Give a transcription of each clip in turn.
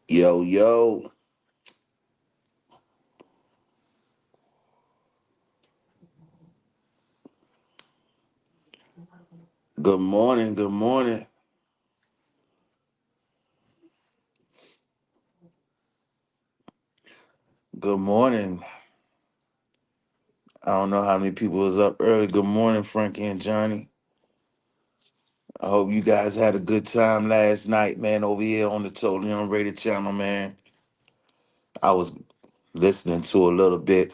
Yo, yo. Good morning. Good morning. Good morning. I don't know how many people was up early. Good morning, Frankie and Johnny. I hope you guys had a good time last night, man, over here on the Totally Unrated channel, man. I was listening to a little bit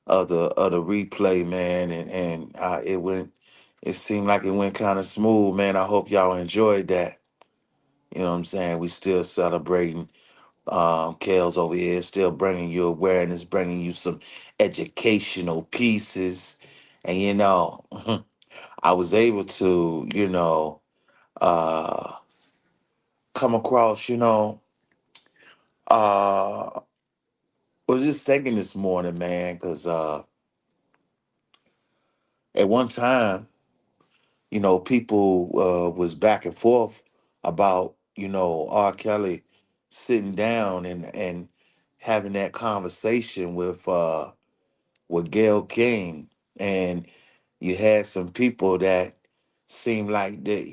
of the replay, man, and it seemed like it went kind of smooth, man. I hope y'all enjoyed that. You know what I'm saying? We still celebrating. Kale's over here still bringing you awareness, bringing you some educational pieces. And, I was able to, uh, come across, I was just thinking this morning, man, because at one time, people was back and forth about, R. Kelly sitting down and having that conversation with Gayle King, and you had some people that seemed like that,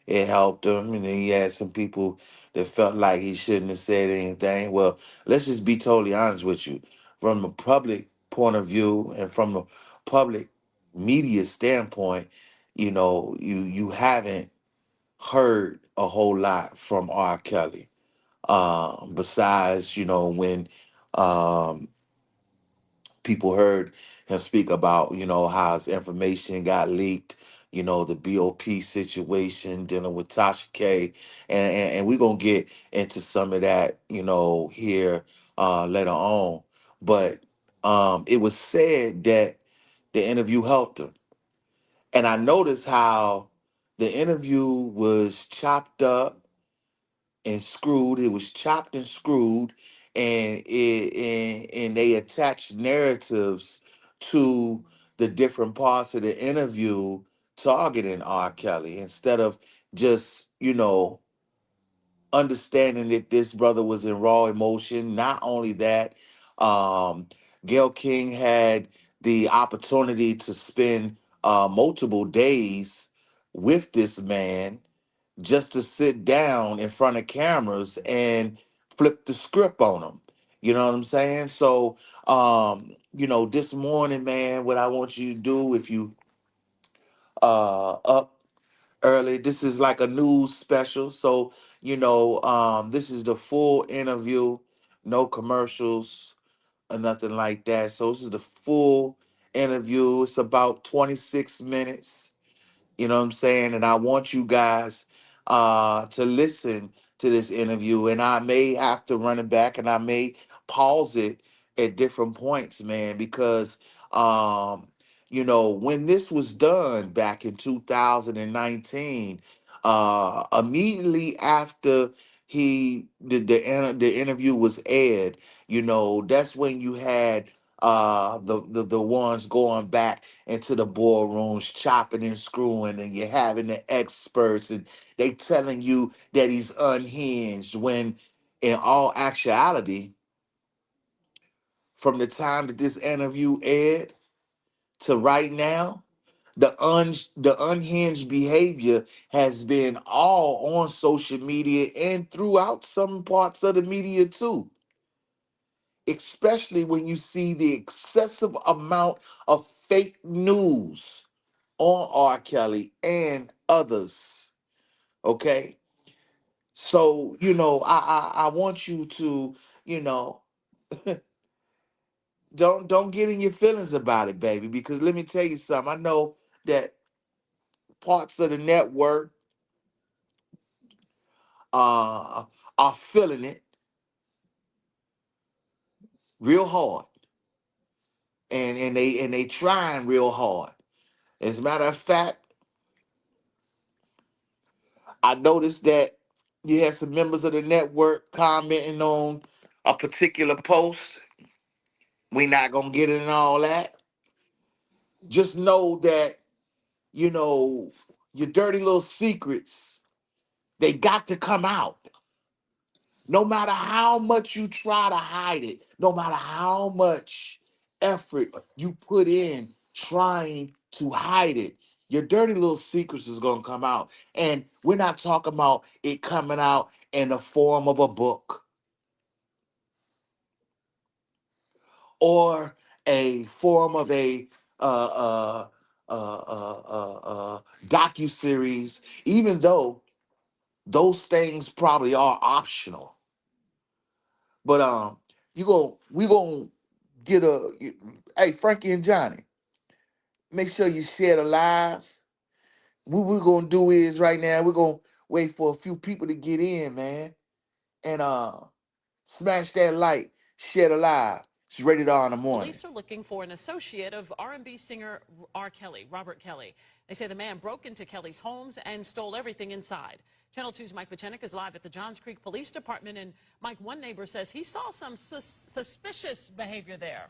it helped him, and then you had some people that felt like he shouldn't have said anything. Well, let's just be totally honest with you. From the public point of view and from the public media standpoint, you haven't heard a whole lot from R. Kelly. Besides, when um people heard him speak about, how his information got leaked, the BOP situation dealing with Tasha K. And we're going to get into some of that, here later on. But it was said that the interview helped him. And I noticed how the interview was chopped up and screwed. It was chopped and screwed, and they attached narratives to the different parts of the interview targeting R. Kelly instead of just understanding that this brother was in raw emotion. Not only that, um, Gayle King had the opportunity to spend multiple days with this man just to sit down in front of cameras and flip the script on them. You know what I'm saying? So, this morning, man, what I want you to do if you up early, this is like a news special. So, this is the full interview, no commercials or nothing like that. So this is the full interview. It's about 26 minutes. You know what I'm saying? And I want you guys to listen to this interview. And I may have to run it back and I may pause it at different points, man, because when this was done back in 2019, immediately after the interview was aired, that's when you had the ones going back into the boardrooms, chopping and screwing, and you're having the experts, and they telling you that he's unhinged. When, in all actuality, from the time that this interview aired to right now, the unhinged behavior has been all on social media and throughout some parts of the media too. Especially when you see the excessive amount of fake news on R. Kelly and others. Okay. So, I want you to, you know, don't get in your feelings about it, baby, because let me tell you something. I know that parts of the network uh are feeling it real hard. And they trying real hard. As a matter of fact, I noticed that you have some members of the network commenting on a particular post. We not gonna get into all that. Just know that, you know, your dirty little secrets, they got to come out. No matter how much you try to hide it, no matter how much effort you put in trying to hide it, your dirty little secrets is going to come out. And we're not talking about it coming out in the form of a book or a form of a docu-series, even though those things probably are optional. But we gonna get hey, Frankie and Johnny, make sure you share the live. What we're gonna do is right now we're gonna wait for a few people to get in, man, and smash that like, share the live. It's rated R in the morning. Police are looking for an associate of R&B singer R.Kelly, Robert Kelly. They say the man broke into Kelly's homes and stole everything inside. Channel 2's Mike Pachenik is live at the Johns Creek Police Department. And Mike, one neighbor says he saw some suspicious behavior there.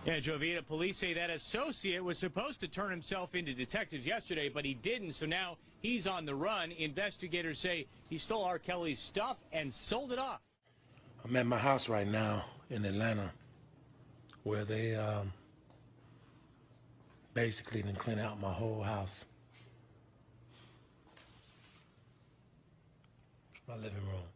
Yeah, Jovita, police say that associate was supposed to turn himself into detectives yesterday, but he didn't, so now he's on the run. Investigators say he stole R. Kelly's stuff and sold it off. I'm at my house right now in Atlanta, where they basically done clean out my whole house. My living room.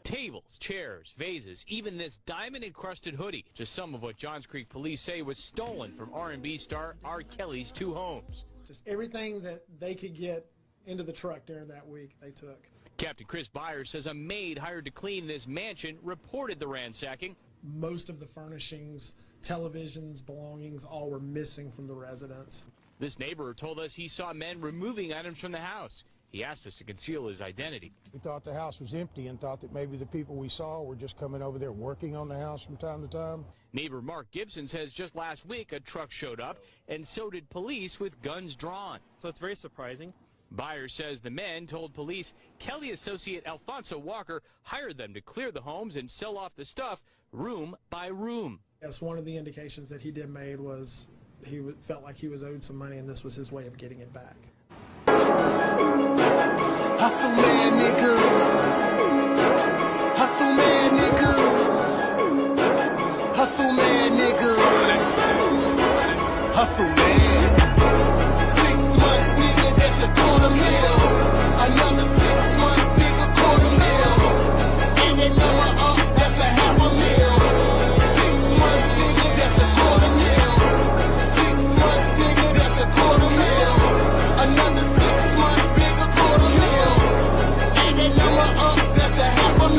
Tables, chairs, vases, even this diamond-encrusted hoodie. Just some of what Johns Creek police say was stolen from R&B star R. Kelly's two homes. Just everything that they could get into the truck during that week, they took. Captain Chris Byers says a maid hired to clean this mansion reported the ransacking. Most of the furnishings, televisions, belongings, all were missing from the residence. This neighbor told us he saw men removing items from the house. He asked us to conceal his identity. We thought the house was empty and thought that maybe the people we saw were just coming over there working on the house from time to time. Neighbor Mark Gibson says just last week a truck showed up, and so did police with guns drawn. So it's very surprising. Byers says the men told police Kelly associate Alfonso Walker hired them to clear the homes and sell off the stuff room by room. Yes, one of the indications that he did made was he felt like he was owed some money, and this was his way of getting it back. Hustle man, nigga. Hustle man, nigga. Hustle man, nigga. Hustle man. 6 months, nigga, that's $250,000. Another 6 months, nigga, $250,000. And that number up, that's $500,000. 6 months, nigga, that's $250,000. 6 months, nigga, that's $250,000. Another 6 months, nigga, $250,000. And that number up, that's $500,000.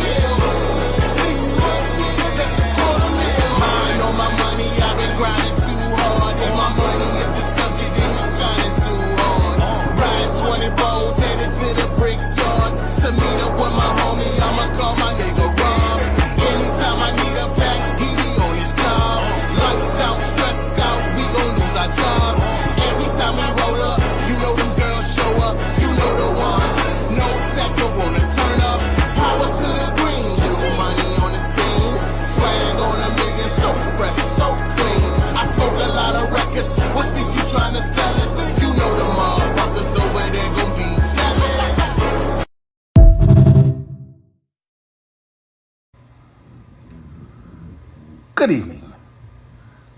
6 months, nigga, that's $250,000. Mind on my money, I've been grinding too hard. And my money is the subject, and you're shining too hard. Riding 24s, headed to the brickyard. To meet up with my homie, I'ma call my nigga Rob. Anytime I need a pack, he be on his job. Lights out, stressed out, we gon' lose our jobs. Every time we roll up, you know them girls show up. You know the ones, no sector wanna turn up. Power to the green, new money on the scene. Swag on a million, so fresh, so clean. I smoke a lot of records, what's this you tryna sell us? You know the motherfuckers over there gon' be jealous. Good evening.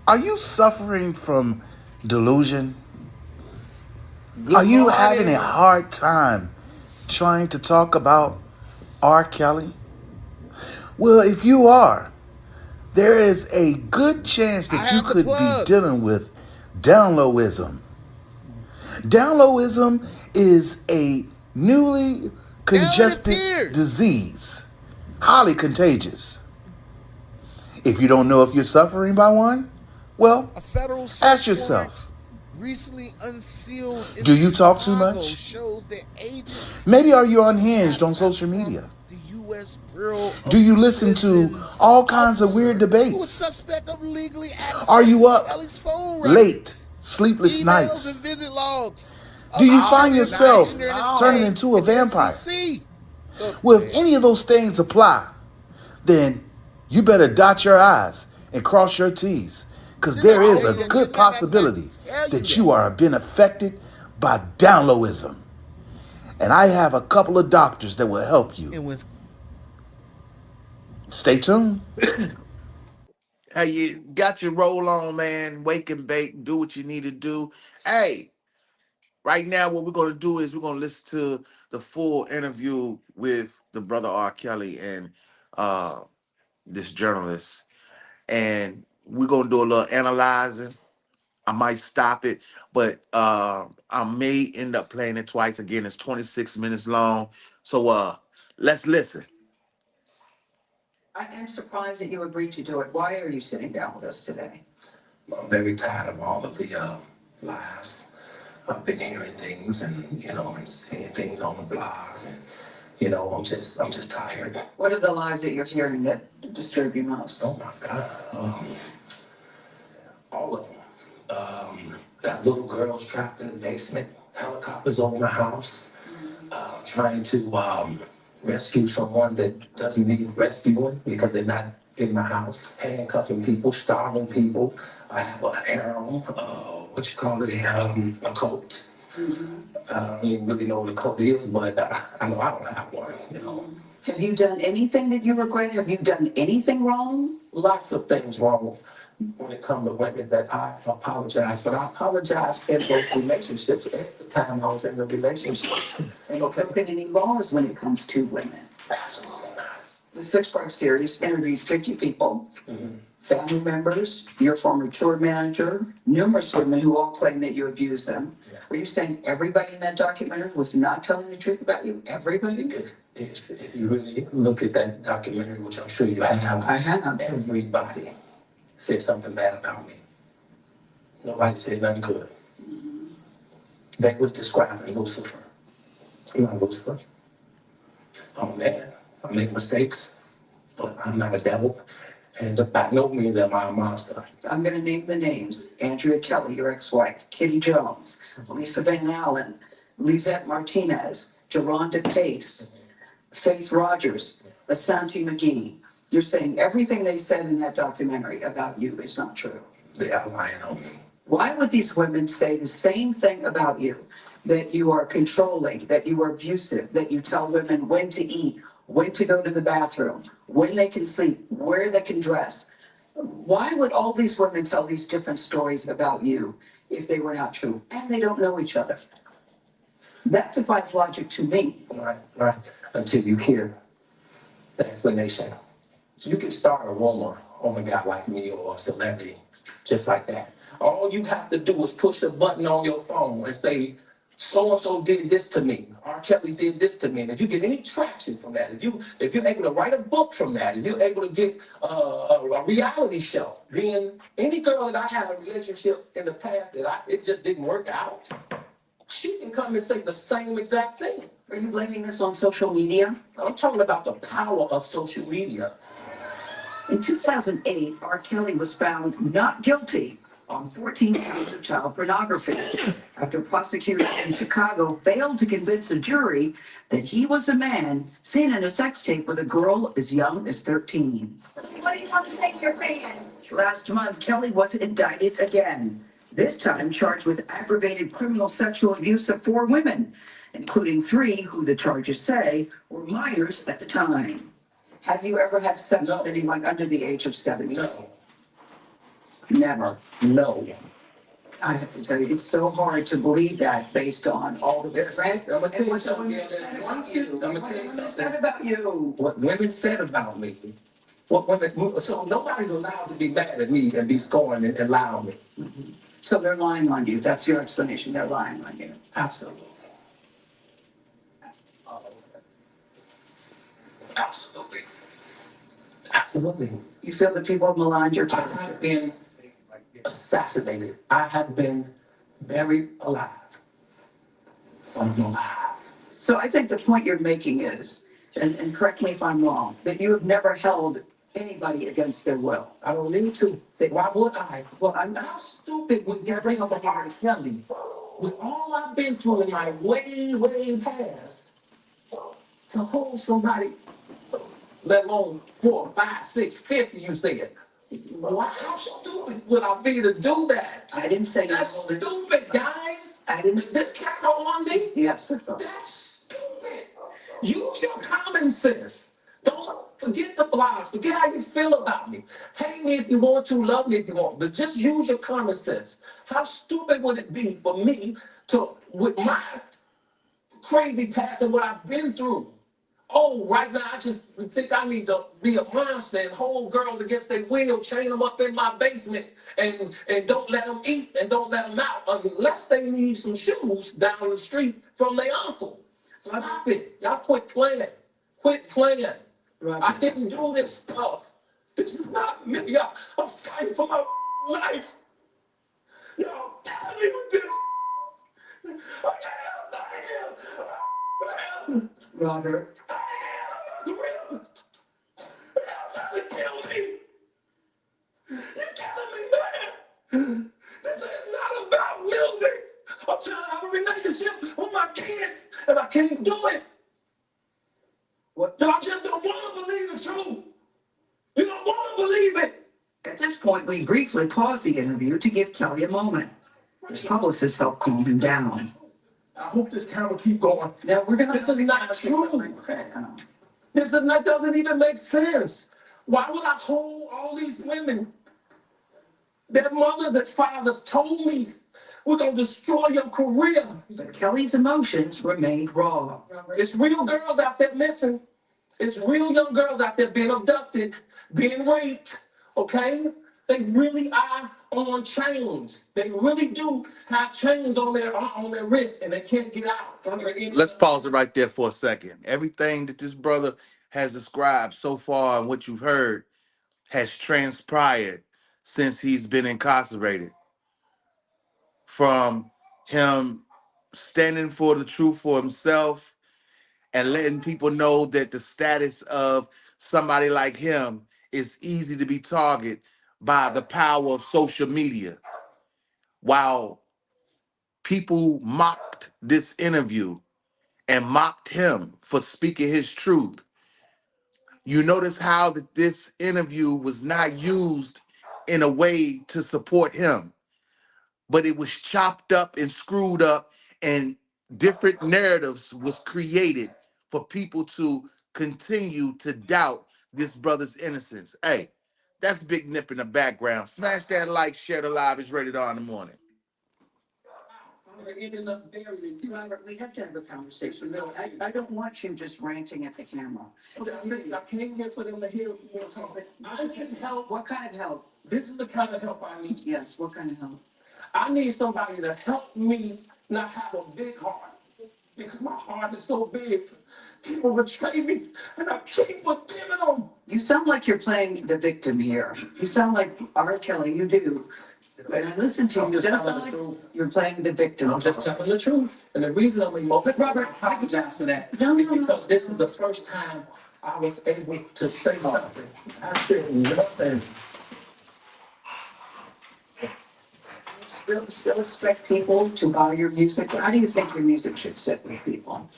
Are you suffering from delusion? Are you having a hard time trying to talk about R. Kelly? Well, if you are, there is a good chance that you could be dealing with downloadism. Downloadism is a newly congested disease, highly contagious. If you don't know if you're suffering by one, well, A federal ask yourself, recently unsealed. do you talk too much? Shows that agents Maybe are you unhinged on social media? the U.S. Bureau of Do you listen to Prisons all kinds of weird who was debates? suspect of legally Are you accessing up Kelly's phone late, records, sleepless emails nights? and visit logs? Do you of find Kelly yourself during his turning stay into a at the vampire? FCC? Well, if any of those things apply, then you better dot your I's and cross your T's, because there is a good possibility that you are being affected by downloadism. And I have a couple of doctors that will help you. And when Stay tuned. Hey, you got your roll on, man. Wake and bake. Do what you need to do. Hey, right now, what we're going to do is we're going to listen to the full interview with the brother R. Kelly and uh, this journalist. And we're going to do a little analyzing. I might stop it, but I may end up playing it twice. Again, it's 26 minutes long. So let's listen. I am surprised that you agreed to do it. Why are you sitting down with us today? I'm very tired of all of the lies. I've been hearing things and, and seeing things on the blogs and, I'm just tired. What are the lies that you're hearing that disturb you most? Oh my God. All of them. Got little girls trapped in the basement, helicopters over my house, trying to rescue someone that doesn't need rescuing because they're not in my house, handcuffing people, starving people. I have an harem, a cult. I don't even really know what a cult is, but I know I don't have one. Have you done anything that you regret? Have you done anything wrong? Lots of things wrong when it comes to women that I apologize, but I apologize in those relationships. At the time I was in the relationships. Have you broken any laws when it comes to women? Absolutely not. The six-part series interviewed 50 people, family members, your former tour manager, numerous women who all claim that you abuse them. Yeah. Are you saying everybody in that documentary was not telling the truth about you? Everybody? If you really look at that documentary, which I'm sure you have, I have. everybody said something bad about me. Nobody said nothing good. They was describing Lucifer. I'm not Lucifer. I'm a man. I make mistakes, but I'm not a devil. And by no means am I a monster. I'm going to name the names. R.Kelly, your ex-wife, Kitty Jones, Lisa Van Allen, Lisette Martinez, Geronda Pace, Faith Rogers, Asante McGee. You're saying everything they said in that documentary about you is not true. They are lying on me. Why would these women say the same thing about you? That you are controlling, that you are abusive, that you tell women when to eat, when to go to the bathroom, when they can sleep, where they can dress. Why would all these women tell these different stories about you if they were not true? And they don't know each other. That defies logic to me. Right. Until you hear the explanation. So you can start a rumor on a guy like me or a celebrity, just like that. All you have to do is push a button on your phone and say, so-and-so did this to me. R. Kelly did this to me. And if you get any traction from that, if you're able to write a book from that, if you're able to get a reality show, being any girl that I had a relationship in the past that it just didn't work out, she can come and say the same exact thing. Are you blaming this on social media? I'm talking about the power of social media. In 2008, R. Kelly was found not guilty on 14 counts of child pornography after prosecutors in Chicago failed to convince a jury that he was a man seen in a sex tape with a girl as young as 13. What do you want to say to your fans? Last month, Kelly was indicted again, this time charged with aggravated criminal sexual abuse of 4 women, including 3 who the charges say were minors at the time. Have you ever had sex with anyone under the age of 70? No. Never. No. I have to tell you, it's so hard to believe that based on all the I'm gonna tell you something. about you. What women said about me. So nobody's allowed to be mad at me and be scorned and lie on me. So they're lying on you. That's your explanation. They're lying on you. Absolutely. Absolutely. Absolutely. You feel that people have maligned your I character. have been assassinated. I have been buried alive. I'm alive. So I think the point you're making is, and correct me if I'm wrong, that you have never held anybody against their will. I don't need to. Why would I? Well, How stupid would you bring up a R.Kelly with all I've been through in my way past to hold somebody, let alone 4, 5, 6, 50, you said. Why, how stupid would I be to do that? I didn't say That's stupid, guys. I didn't Is this camera on me? Yes, it's on. That's stupid. Use your common sense. Don't forget the blogs. Forget how you feel about me. Hate me if you want to, love me if you want, but just use your common sense. How stupid would it be for me to, with my crazy past and what I've been through? Oh, right now I just think I need to be a monster and hold girls against their will, chain them up in my basement, and don't let them eat and don't let them out unless they need some shoes down the street from their uncle. Stop it. Y'all quit playing. Quit playing. Right. I didn't do this stuff. This is not me. I'm fighting for my life. Y'all telling me with this. Robert. You're trying to kill me. You're telling me that. This is not about music. I'm trying to have a relationship with my kids, and I can't do it. What? I just don't want to believe the truth. You don't want to believe it. At this point, we briefly paused the interview to give Kelly a moment. His publicist helped calm him down. I hope this camera keep going. Now we're gonna. This is not true. That doesn't even make sense. Why would I hold all these women? Their mothers, their fathers told me, we're gonna destroy your career. But Kelly's emotions remained raw. It's real girls out there missing. It's real young girls out there being abducted, being raped, okay? They really are on chains. They really do have chains on their wrists, and they can't get out. Let's pause it right there for a second. Everything that this brother has described so far and what you've heard has transpired since he's been incarcerated. From him standing for the truth for himself and letting people know that the status of somebody like him is easy to be targeted by the power of social media. While people mocked this interview and mocked him for speaking his truth, you notice how that this interview was not used in a way to support him, but it was chopped up and screwed up, and different narratives was created for people to continue to doubt this brother's innocence. Hey, that's Big Nip in the background. Smash that like, share the live. It's rated R in the morning. Robert, we have to have a conversation. No, I don't want you just ranting at the camera. I came here for them to hear me talking. I can help. What kind of help? This is the kind of help I need. Yes, what kind of help? I need somebody to help me not have a big heart, because my heart is so big. People betray me, and I keep forgiving them. You sound like you're playing the victim here. You sound like R.Kelly, you do. When I listen to you, you sound like you're playing the victim. I'm just telling the truth. And the reason I'm emotional, Robert, I apologize for that. Is because this is the first time I was able to say something. I said nothing. Still expect people to buy your music? How do you think your music should sit with people?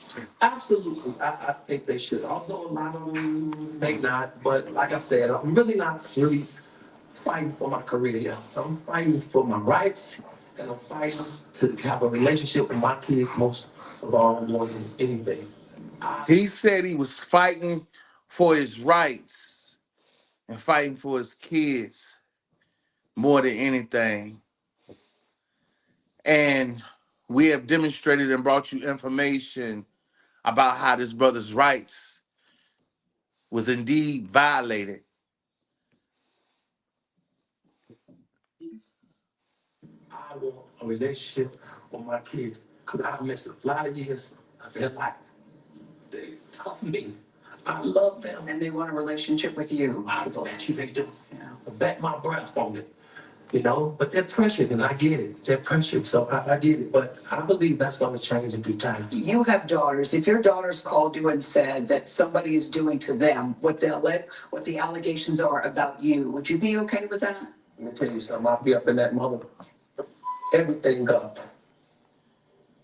Absolutely, I think they should. Although a lot of them may not, but like I said, I'm really not fighting for my career. Yeah. I'm fighting for my rights, and I'm fighting to have a relationship with my kids most of all, more than anything. He said he was fighting for his rights and fighting for his kids more than anything. And we have demonstrated and brought you information about how this brother's rights was indeed violated. I want a relationship with my kids because I missed a lot of years of their life. They tough me. I love them. And they want a relationship with you. I bet you they do. Yeah. I bet my breath on it. You know, but they're pressured, and I get it. They're pressured, so I get it. But I believe that's going to change in due time. You have daughters. If your daughters called you and said that somebody is doing to them what the allegations are about you, would you be okay with that? Let me tell you something. I'll be up in that mother. Everything up.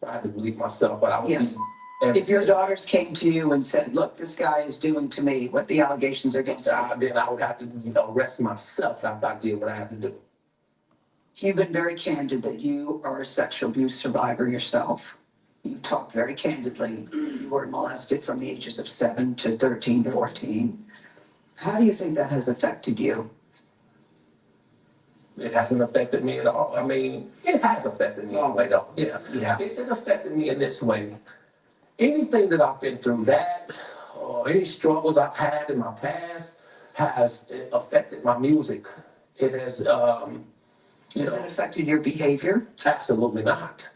I didn't believe myself, but I would Yes. be. If your daughters came to you and said, look, this guy is doing to me what the allegations are against you. Then I would have to arrest myself after I did what I have to do. You've been very candid that you are a sexual abuse survivor yourself. You talked very candidly. You were molested from the ages of 7 to 13, 14. How do you think that has affected you? It hasn't affected me at all. I mean, it has affected me in a way, though. Yeah. It affected me in this way. Anything that I've been through, that or any struggles I've had in my past, has affected my music. It has, Has it affected your behavior? absolutely not.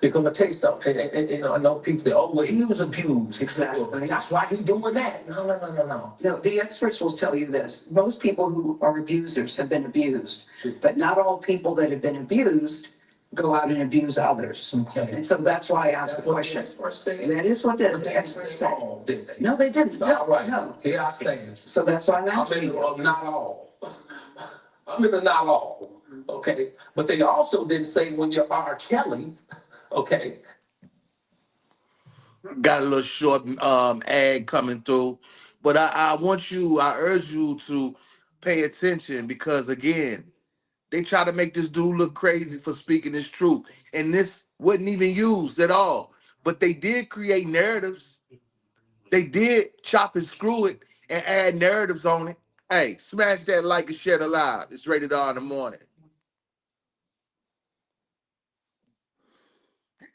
Because I tell you something, I know people say, oh, well, he was abused. Exactly. That's why he's doing that. No. No, the experts will tell you this. Most people who are abusers have been abused, but not all people that have been abused go out and abuse others. Okay. And so that's why I asked the question. Experts say. That is what But the they experts didn't say. say all, did they? No, they didn't. No, All right. no. Here I stand. So that's why I'm I'm asking in you. not all. I'm in the not all. Okay. But they also didn't say when you're R. Kelly, okay. Got a little short ad coming through, but I urge you to pay attention because again, they try to make this dude look crazy for speaking his truth, and this wasn't even used at all. But they did create narratives. They did chop and screw it and add narratives on it. Hey, smash that like and share the live. It's rated R in the morning.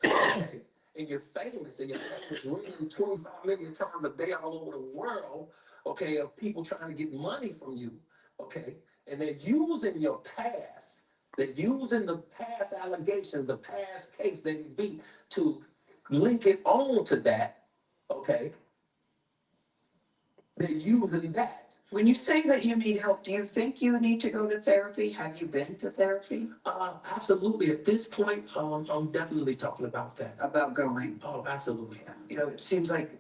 Okay. And you're famous and your family's ringing 25 million times a day all over the world, okay, of people trying to get money from you, okay? And they're using your past, they're using the past allegations, the past case that you beat to link it on to that, okay? They're using that. When you say that you need help, do you think you need to go to therapy? Have you been to therapy? Absolutely. At this point, I'm definitely talking about that. About going? Oh, absolutely. It seems like,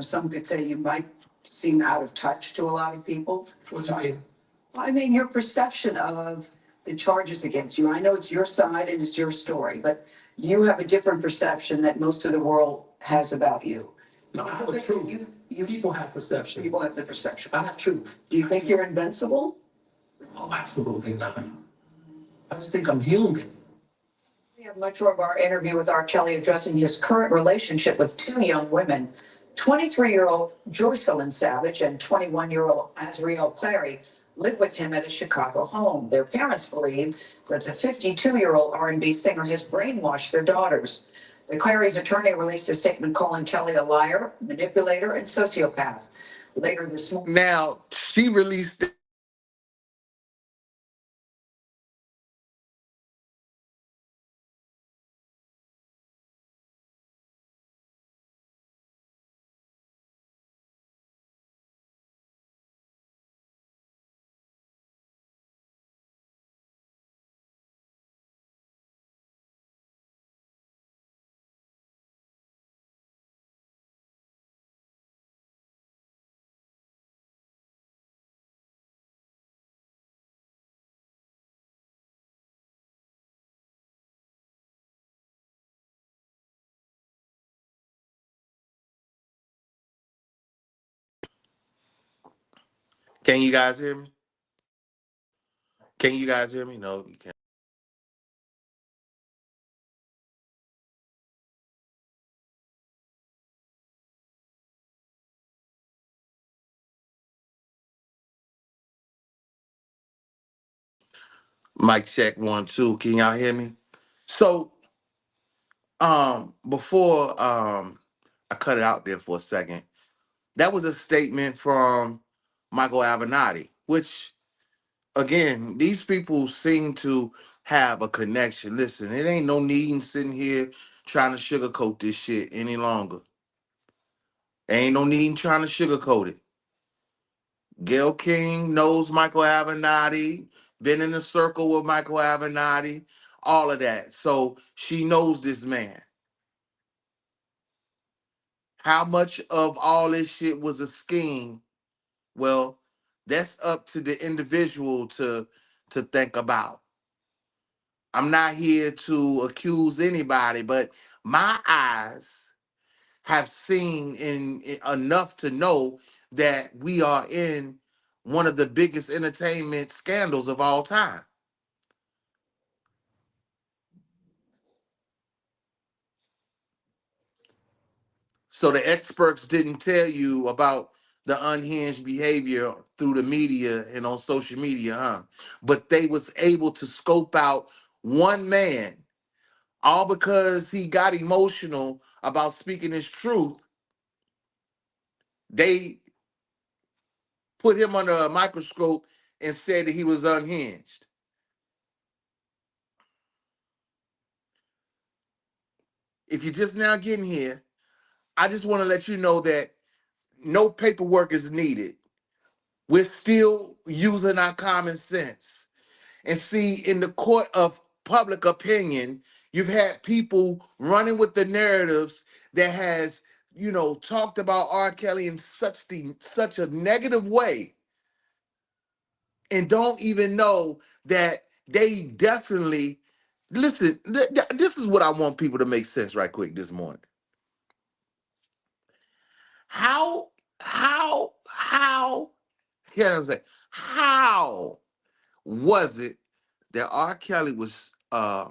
some could say you might seem out of touch to a lot of people. What do you mean? I mean, your perception of the charges against you. I know it's your side and it's your story, but you have a different perception that most of the world has about you. No, I have a truth. People have perception. People have the perception. I have truth. Do you think you're invincible? Oh, absolutely not. I just think I'm human. We have much more of our interview with R. Kelly addressing his current relationship with two young women. 23-year-old Joycelyn Savage and 21-year-old Azriel Clary live with him at a Chicago home. Their parents believe that the 52-year-old R&B singer has brainwashed their daughters. The Clary's attorney released a statement calling Kelly a liar, manipulator, and sociopath. Later this morning. Now, she released Can you guys hear me? Can you guys hear me? No, you can't. Mic check 1 2. Can y'all hear me? So, before I cut it out there for a second, that was a statement from Michael Avenatti, which again, these people seem to have a connection. Listen, it ain't no need in sitting here trying to sugarcoat this shit any longer. Ain't no need in trying to sugarcoat it. Gayle King knows Michael Avenatti, been in the circle with Michael Avenatti, all of that. So she knows this man. How much of all this shit was a scheme? Well, that's up to the individual to think about. I'm not here to accuse anybody, but my eyes have seen in enough to know that we are in one of the biggest entertainment scandals of all time. So the experts didn't tell you about the unhinged behavior through the media and on social media, huh? But they was able to scope out one man, all because he got emotional about speaking his truth. They put him under a microscope and said that he was unhinged. If you're just now getting here, I just want to let you know that no paperwork is needed. We're still using our common sense. And see, in the court of public opinion, you've had people running with the narratives that has, talked about R. Kelly in such a negative way, and don't even know that they definitely listen. This is what I want people to make sense right quick this morning. How, you know what I'm saying? How was it that R. Kelly was uh,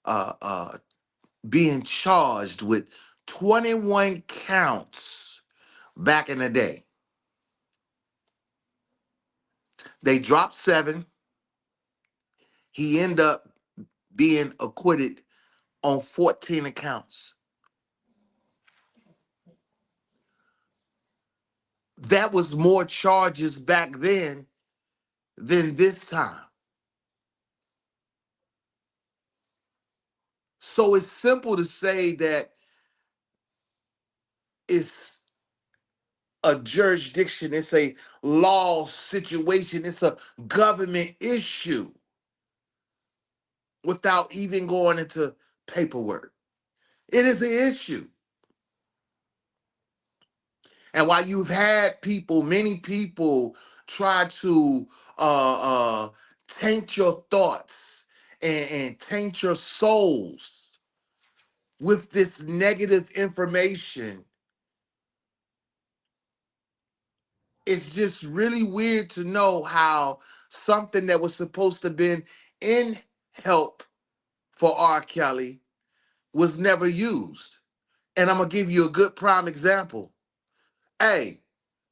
uh, being charged with 21 counts back in the day? They dropped 7. He ended up being acquitted on 14 accounts. That was more charges back then than this time. So it's simple to say that it's a jurisdiction, it's a law situation, it's a government issue without even going into paperwork. It is an issue. And while you've had many people try to taint your thoughts and taint your souls with this negative information, it's just really weird to know how something that was supposed to have been in help for R. Kelly was never used. And I'm gonna give you a good prime example. Hey,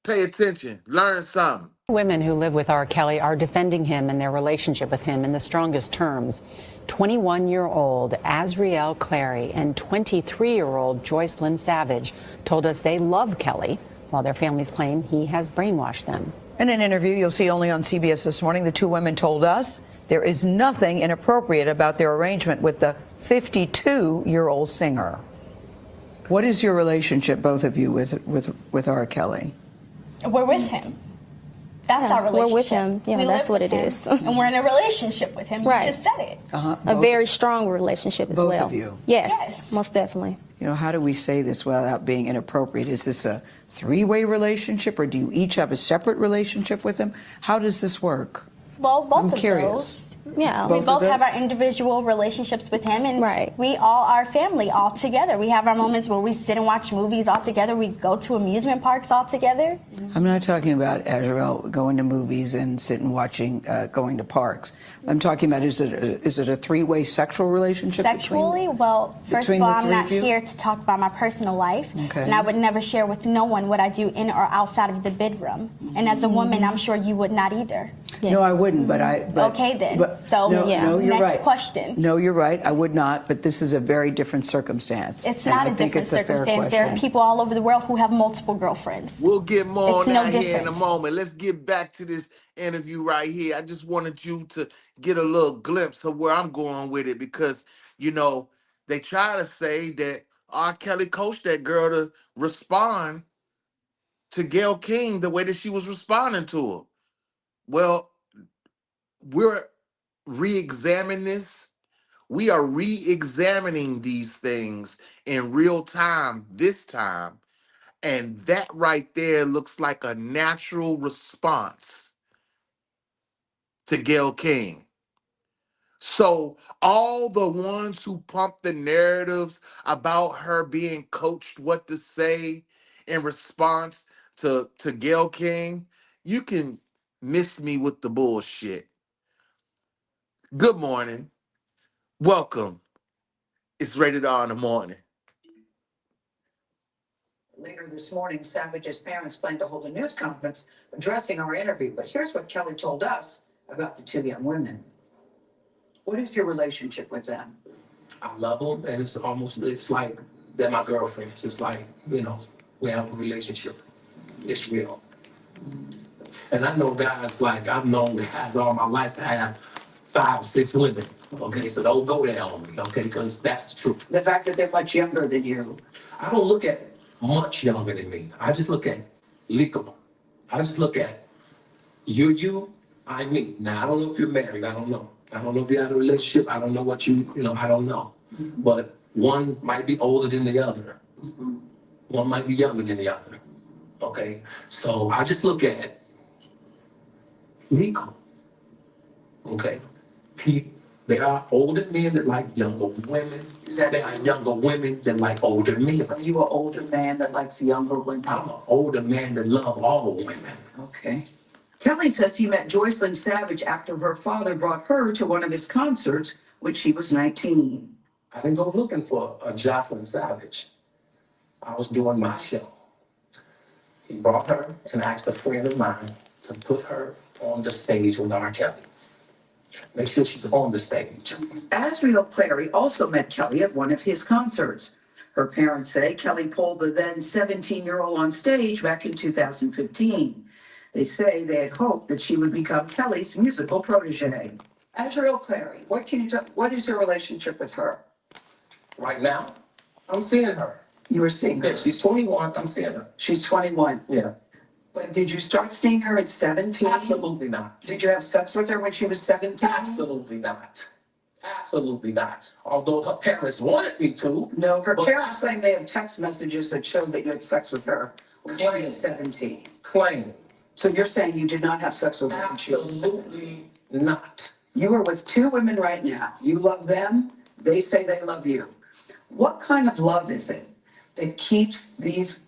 pay attention, learn something. Women who live with R. Kelly are defending him and their relationship with him in the strongest terms. 21-year-old Azriel Clary and 23-year-old Joyce Lynn Savage told us they love Kelly, while their families claim he has brainwashed them. In an interview you'll see only on CBS this morning, the two women told us there is nothing inappropriate about their arrangement with the 52-year-old singer. What is your relationship, both of you, with R. Kelly? We're with him. That's our relationship. We're with him. Yeah, that's what it is. And we're in a relationship with him. Right. You just said it. A very strong relationship as well. Both of you? Yes, most definitely. You know, how do we say this without being inappropriate? Is this a three-way relationship, or do you each have a separate relationship with him? How does this work? Well, both I'm of curious. those. Yeah. We both have our individual relationships with him, and we all are family all together. We have our moments where we sit and watch movies all together. We go to amusement parks all together. I'm not talking about Azriel going to movies and sitting watching, going to parks. I'm talking about, is it a three-way sexual relationship? Sexually? Well, first of all, I'm not here to talk about my personal life. Okay. And I would never share with no one what I do in or outside of the bedroom. And as a woman, I'm sure you would not either. Yes. No, I wouldn't, but okay, then. No, you're next right. question. No, you're right. I would not, but this is a very different circumstance. It's not a different circumstance. There are people all over the world who have multiple girlfriends. We'll get more on that here in a different. moment. Let's get back to this interview right here. I just wanted you to get a little glimpse of where I'm going with it, because, they try to say that R. Kelly coached that girl to respond to Gayle King the way that she was responding to her. Well, we're re-examining this. We are re-examining these things in real time this time. And that right there looks like a natural response to Gayle King. So all the ones who pump the narratives about her being coached what to say in response to Gayle King, you can miss me with the bullshit. Good morning. Welcome. It's Rated R in the morning. Later this morning, Savage's parents plan to hold a news conference addressing our interview. But here's what Kelly told us about the two young women. What is your relationship with them? I love them, and it's like they're my girlfriends. It's like, you know, we have a relationship. It's real. And I know guys, like, I've known guys all my life that have 5 or 6 women. Okay, so don't go there on me, okay, because that's the truth. The fact that they're much younger than you. I don't look at much younger than me. I just look at legal. I just look at you, I me. Now, I don't know if you're married. I don't know. I don't know if you had a relationship. I don't know what you know, I don't know. But one might be older than the other. One might be younger than the other. Okay? So I just look at legal. Okay? There are older men that like younger women. There are younger women that like older men. Are you an older man that likes younger women? I'm an older man that loves all women. Okay. Kelly says he met Joycelyn Savage after her father brought her to one of his concerts when she was 19. I didn't go looking for a Joycelyn Savage. I was doing my show. He brought her and asked a friend of mine to put her on the stage with R.Kelly. Make sure she's on the stage. R. Clary also met Kelly at one of his concerts. Her parents say Kelly pulled the then 17-year-old on stage back in 2015. They say they had hoped that she would become Kelly's musical protege. R. Clary, what is your relationship with her? Right now, I'm seeing her. You were seeing her? Yeah, she's 21. I'm seeing her. She's 21. Yeah. But did you start seeing her at 17? Absolutely not. Did you have sex with her when she was 17? Absolutely not. Absolutely not. Although her parents wanted me to. No, her parents claim they have text messages that showed that you had sex with her when she was 17. Claim. So you're saying you did not have sex with her when she was 17? Absolutely not. You are with 2 women right now. You love them. They say they love you. What kind of love is it that keeps these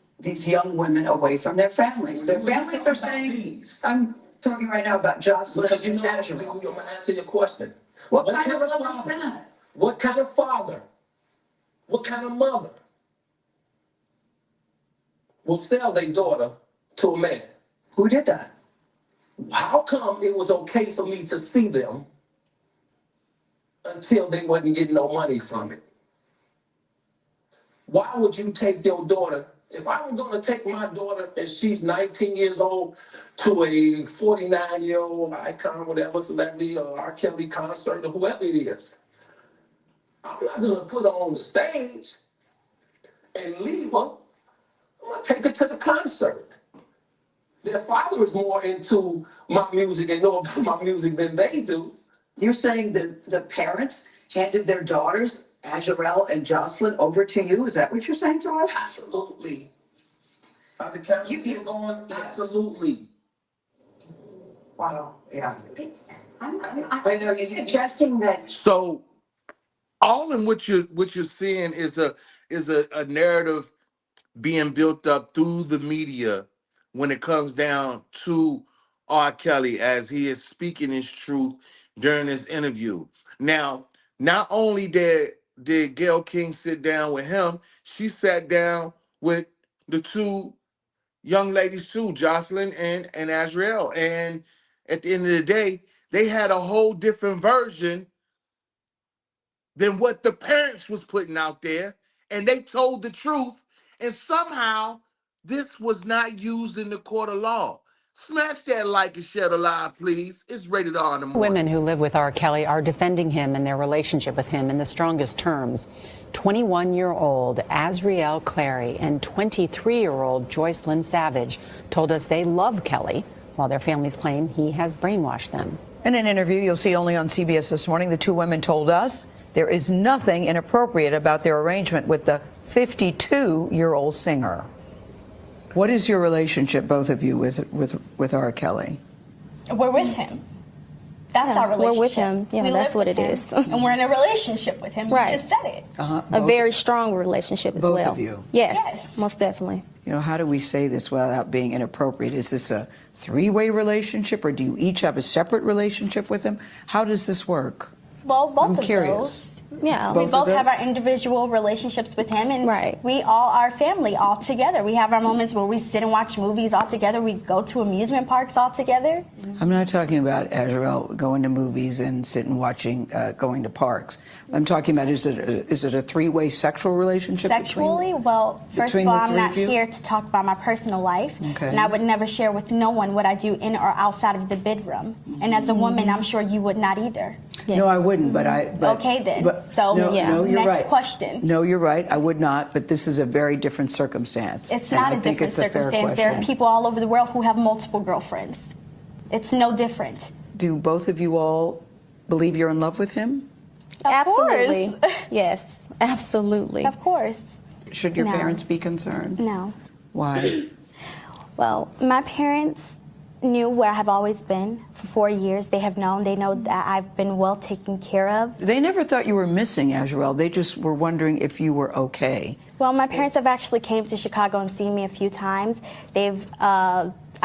young women away from their families? Their families are saying, I'm talking right now about Joycelyn. Because you know, I'm going to answer your question. What kind of love is that? What kind of father? What kind of mother will sell their daughter to a man? Who did that? How come it was okay for me to see them until they wasn't getting no money from it? Why would you take your daughter? If I was going to take my daughter and she's 19 years old to a 49-year-old icon, whatever, celebrity or R.Kelly concert or whoever it is, I'm not going to put her on the stage and leave her. I'm going to take her to the concert. Their father is more into my music and know about my music than they do. You're saying that the parents handed their daughters, Azrael and Joycelyn, over to you? Is that what you're saying to us? Absolutely. Are the cameras still going? Yes. Absolutely. Wow. Yeah. I know you're suggesting that. So all in what you're seeing is a narrative being built up through the media when it comes down to R. Kelly as he is speaking his truth during this interview. Now, not only did Gayle King sit down with him, she sat down with the 2 young ladies too, Joycelyn and Azrael. And at the end of the day, they had a whole different version than what the parents was putting out there. And they told the truth. And somehow this was not used in the court of law. Smash that like and share the live, please. It's rated R in the morning. Women who live with R. Kelly are defending him and their relationship with him in the strongest terms. 21-year-old R.Kelly Clary and 23-year-old Joycelyn Savage told us they love Kelly, while their families claim he has brainwashed them. In an interview you'll see only on CBS this morning, the 2 women told us there is nothing inappropriate about their arrangement with the 52-year-old singer. What is your relationship, both of you, with R. Kelly? We're with him. That's our relationship. We're with him. Yeah, that's what it is. And we're in a relationship with him. Right. You just said it. A very strong relationship as well. Both of you? Yes, most definitely. You know, how do we say this without being inappropriate? Is this a 3-way relationship, or do you each have a separate relationship with him? How does this work? Well, both I'm of curious. those. Yeah. We both have our individual relationships with him, and Right. we all are family all together. We have our moments where we sit and watch movies all together. We go to amusement parks all together. I'm not talking about Azrael going to movies and sitting watching, going to parks. I'm talking about is it a three-way sexual relationship? Sexually, well, first of between all, the I'm three not of you? here to talk about my personal life, Okay. and I would never share with no one what I do in or outside of the bedroom. And as a woman, I'm sure you would not either. No, I wouldn't. But Okay, then. So, no, you're next right. question. No, you're right. I would not. But this is a very different circumstance. It's And not I a think different it's a fair circumstance. There are question. people all over the world who have multiple girlfriends. It's no different. Do both of you all believe you're in love with him? Absolutely. Yes, absolutely. Of course. Should your No. parents be concerned? No. Why? Well, my parents knew where I have always been for 4 years. They have known. They know that I've been well taken care of. They never thought you were missing, Azrael. They just were wondering if you were okay. Well, my parents have actually came to Chicago and seen me a few times.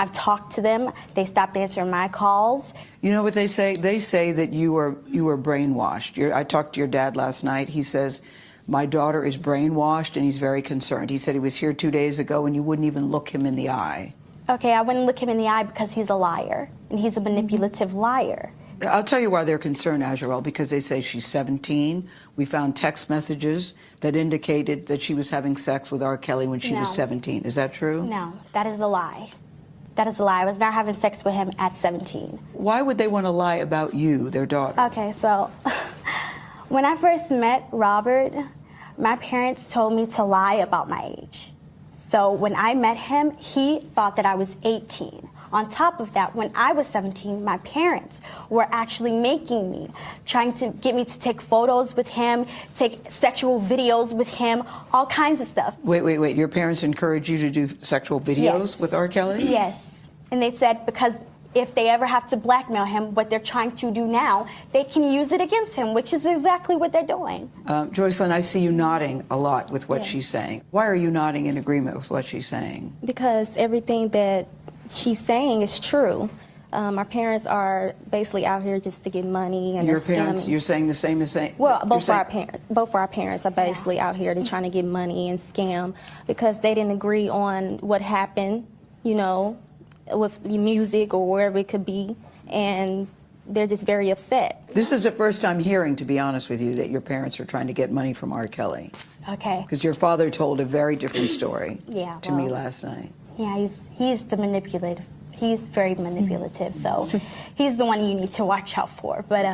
I've talked to them. They stopped answering my calls. You know what they say? They say that you were brainwashed. I talked to your dad last night. He says, my daughter is brainwashed, and he's very concerned. He said he was here 2 days ago, and you wouldn't even look him in the eye. Okay, I wouldn't look him in the eye because he's a liar, and he's a manipulative liar. I'll tell you why they're concerned, Azrael, because they say she's 17. We found text messages that indicated that she was having sex with R.Kelly when she was No. 17. Is that true? No, that is a lie. That is a lie. I was not having sex with him at 17. Why would they want to lie about you, their daughter? Okay, so when I first met Robert, my parents told me to lie about my age. So when I met him, he thought that I was 18. On top of that, when I was 17, my parents were actually making me, trying to get me to take photos with him, take sexual videos with him, all kinds of stuff. Wait. Your parents encouraged you to do sexual videos Yes. with R.Kelly? Yes. And they said because if they ever have to blackmail him, what they're trying to do now, they can use it against him, which is exactly what they're doing. Joycelyn, I see you nodding a lot with what Yes. she's saying. Why are you nodding in agreement with what she's saying? Because everything that she's saying is true. Our parents are basically out here just to get money, and Your they're parents, scamming. you're saying the same as saying? Well, you're both of saying- our parents. Both of our parents are basically out here. They're trying to get money and scam because they didn't agree on what happened, you know, with music or wherever it could be, and they're just very upset. This is the first time hearing, to be honest with you, that your parents are trying to get money from R.Kelly. Okay. Because your father told a very different story Yeah, to me well, last night. Yeah, he's the manipulative. He's very manipulative, so he's the one you need to watch out for. But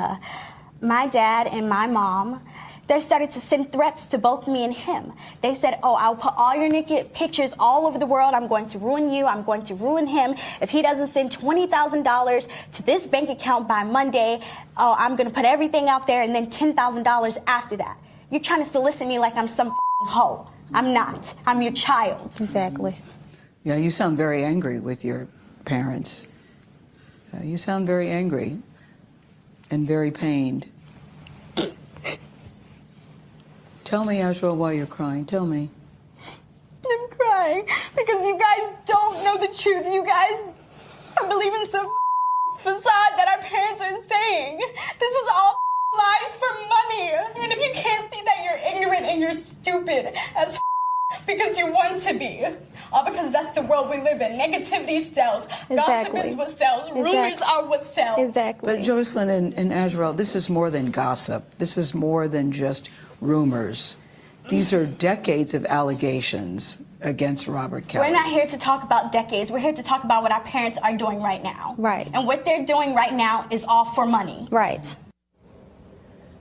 my dad and my mom, they started to send threats to both me and him. They said, oh, I'll put all your naked pictures all over the world. I'm going to ruin you. I'm going to ruin him. If he doesn't send $20,000 to this bank account by Monday, oh, I'm going to put everything out there and then $10,000 after that. You're trying to solicit me like I'm some hoe. I'm not. I'm your child. Exactly. Yeah, you sound very angry with your parents. You sound very angry and very pained. Tell me, Azrael, why you're crying. Tell me. I'm crying because you guys don't know the truth. You guys are believing some facade that our parents are saying. This is all lies for money. And if you can't see that, you're ignorant and you're stupid as because you want to be. All because that's the world we live in. Negativity sells. Exactly. Gossip is what sells. Rumors Exactly. are what sells. Exactly. But Joycelyn and Azrael, this is more than gossip. This is more than just rumors. These are decades of allegations against Robert Kelly. We're not here to talk about decades. We're here to talk about what our parents are doing right now. Right. And what they're doing right now is all for money. Right.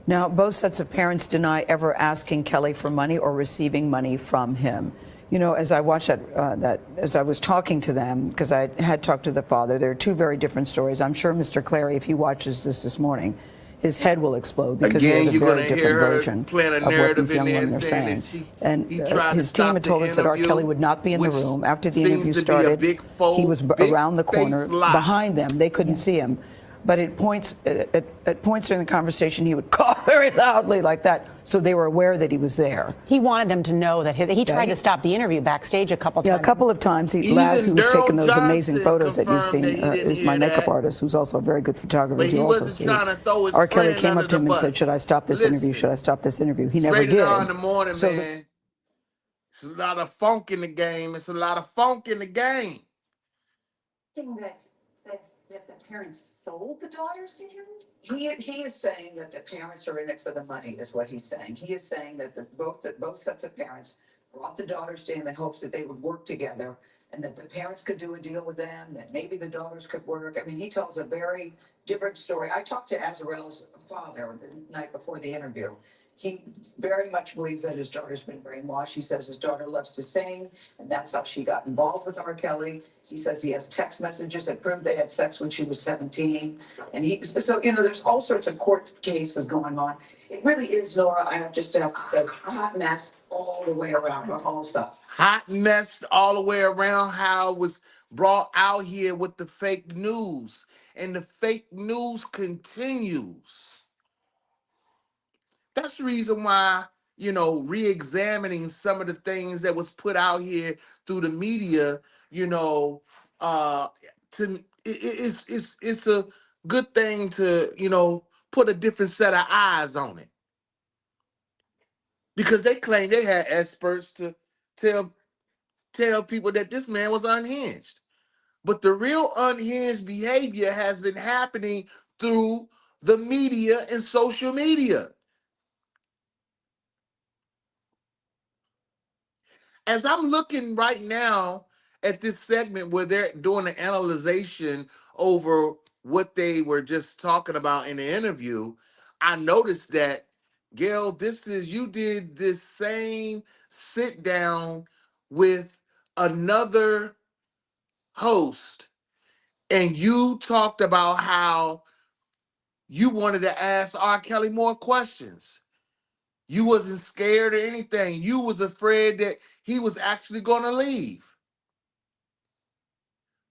Now, both sets of parents deny ever asking Kelly for money or receiving money from him. You know, as I watched as I was talking to them, because I had talked to the father, there are two very different stories. I'm sure Mr. Clary, if he watches this morning, his head will explode because Again, he has a you're very gonna different hear her version playing a of what narrative these young in there women and are saying saying. that And he tried to his team stop had the told us that R. interview, Kelly would not be in the which room after the seems interview to be a started. big faux, He was around the corner, big-faced lie. behind them. They couldn't see him. But at points during the conversation, he would cough very loudly like that. So they were aware that he was there. He wanted them to know that he tried to stop the interview backstage a couple times. Yeah, a couple of times. Laz, who was taking those amazing photos that you've seen, is my makeup artist, who's also a very good photographer. But he wasn't trying to throw his R.Kelly friend came under up to him the and said, bus. "Should I stop this interview? Should I stop this interview?" He never Rated did. R in the morning, So man. It's a lot of funk in the game. It's a lot of funk in the game. That the parents sold the daughters to him? He is saying that the parents are in it for the money, is what he's saying. He is saying that both sets of parents brought the daughters to him in hopes that they would work together and that the parents could do a deal with them, that maybe the daughters could work. I mean, he tells a very different story. I talked to Azrael's father the night before the interview. He very much believes that his daughter's been brainwashed. He says his daughter loves to sing, and that's how she got involved with R. Kelly. He says he has text messages that prove they had sex when she was 17. And so, there's all sorts of court cases going on. It really is, Nora, I have to say, a hot mess all the way around on all stuff. Hot mess all the way around how it was brought out here with the fake news. And the fake news continues. That's the reason why, re-examining some of the things that was put out here through the media, it's a good thing to, put a different set of eyes on it. Because they claim they had experts to tell people that this man was unhinged. But the real unhinged behavior has been happening through the media and social media. As I'm looking right now at this segment where they're doing an analyzation over what they were just talking about in the interview, I noticed that, Gayle, you did this same sit down with another host, and you talked about how you wanted to ask R. Kelly more questions. You wasn't scared or anything. You was afraid that he was actually going to leave.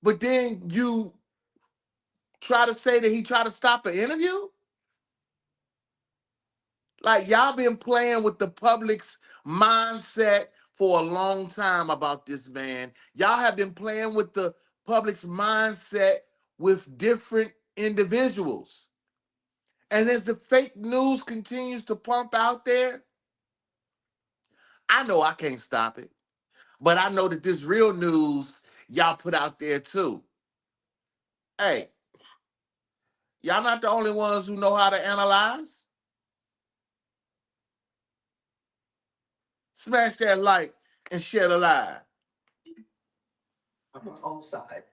But then you try to say that he tried to stop an interview? Like, y'all been playing with the public's mindset for a long time about this man. Y'all have been playing with the public's mindset with different individuals. And as the fake news continues to pump out there, I know I can't stop it. But I know that this real news y'all put out there too. Hey, y'all not the only ones who know how to analyze. Smash that like and share the live. On all sides.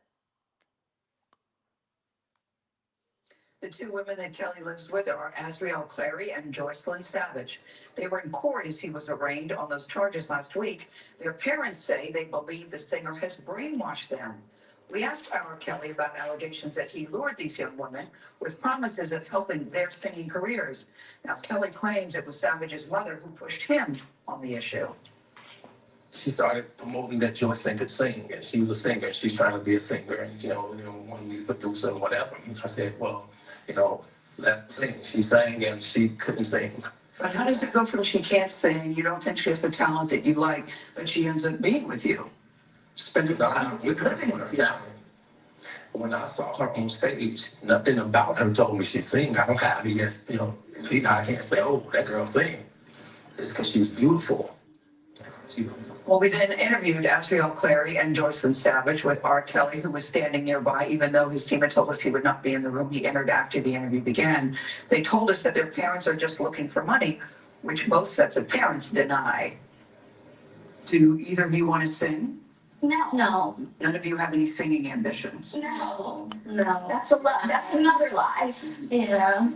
The two women that Kelly lives with are R. Kelly and Joycelyn Savage. They were in court as he was arraigned on those charges last week. Their parents say they believe the singer has brainwashed them. We asked R. Kelly about allegations that he lured these young women with promises of helping their singing careers. Now, Kelly claims it was Savage's mother who pushed him on the issue. She started promoting that Joycelyn could sing, and she was a singer. She's trying to be a singer, and wanted me to produce her or whatever. And I said, well, let her sing. She sang, and she couldn't sing. But how does it go from she can't sing, you don't think she has the talent that you like, but she ends up being with you, spending time with you, living with you? When I saw her on stage, nothing about her told me she sing. I don't have it. I can't say, oh, that girl sing. It's because she was beautiful. Well, we then interviewed R.Kelly and Joycelyn Savage with R. Kelly, who was standing nearby, even though his team had told us he would not be in the room. He entered after the interview began. They told us that their parents are just looking for money, which both sets of parents deny. Do either of you want to sing? No. None of you have any singing ambitions? No. That's a lie. That's another lie. Yeah.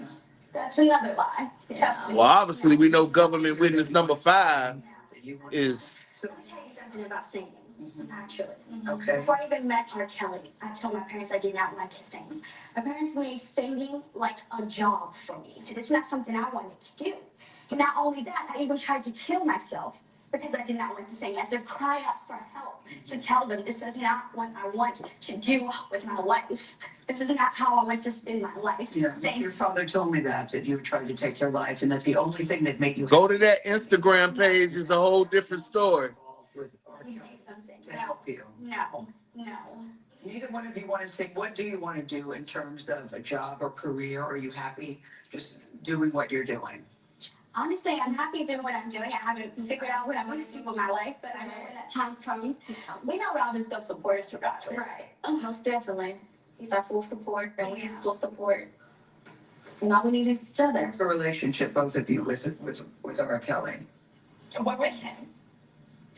That's another lie. Trust me. Well, obviously, we know government witness number 5 is. Let me tell you something about singing, actually. Okay. Before I even met R.Kelly, I told my parents I did not want to sing. My parents made singing like a job for me. It's not something I wanted to do. And not only that, I even tried to kill myself because I did not want to say yes or cry out for help to tell them this is not what I want to do with my life. This is not how I want to spend my life. Yeah, your father told me that you've tried to take your life, and that the only thing that made you Go to that Instagram page. Is a whole different story. was You say something. to help you. No. Neither one of you want to say, what do you want to do in terms of a job or career? Are you happy just doing what you're doing? Honestly, I'm happy doing what I'm doing. I haven't figured out what I want to do with my life, but I know when that time comes, we know Rob is going to support us regardless. Right. Most definitely. He's our full support, and we his full support. And all we need is each other. The relationship, both of you, with R.Kelly. We're with him.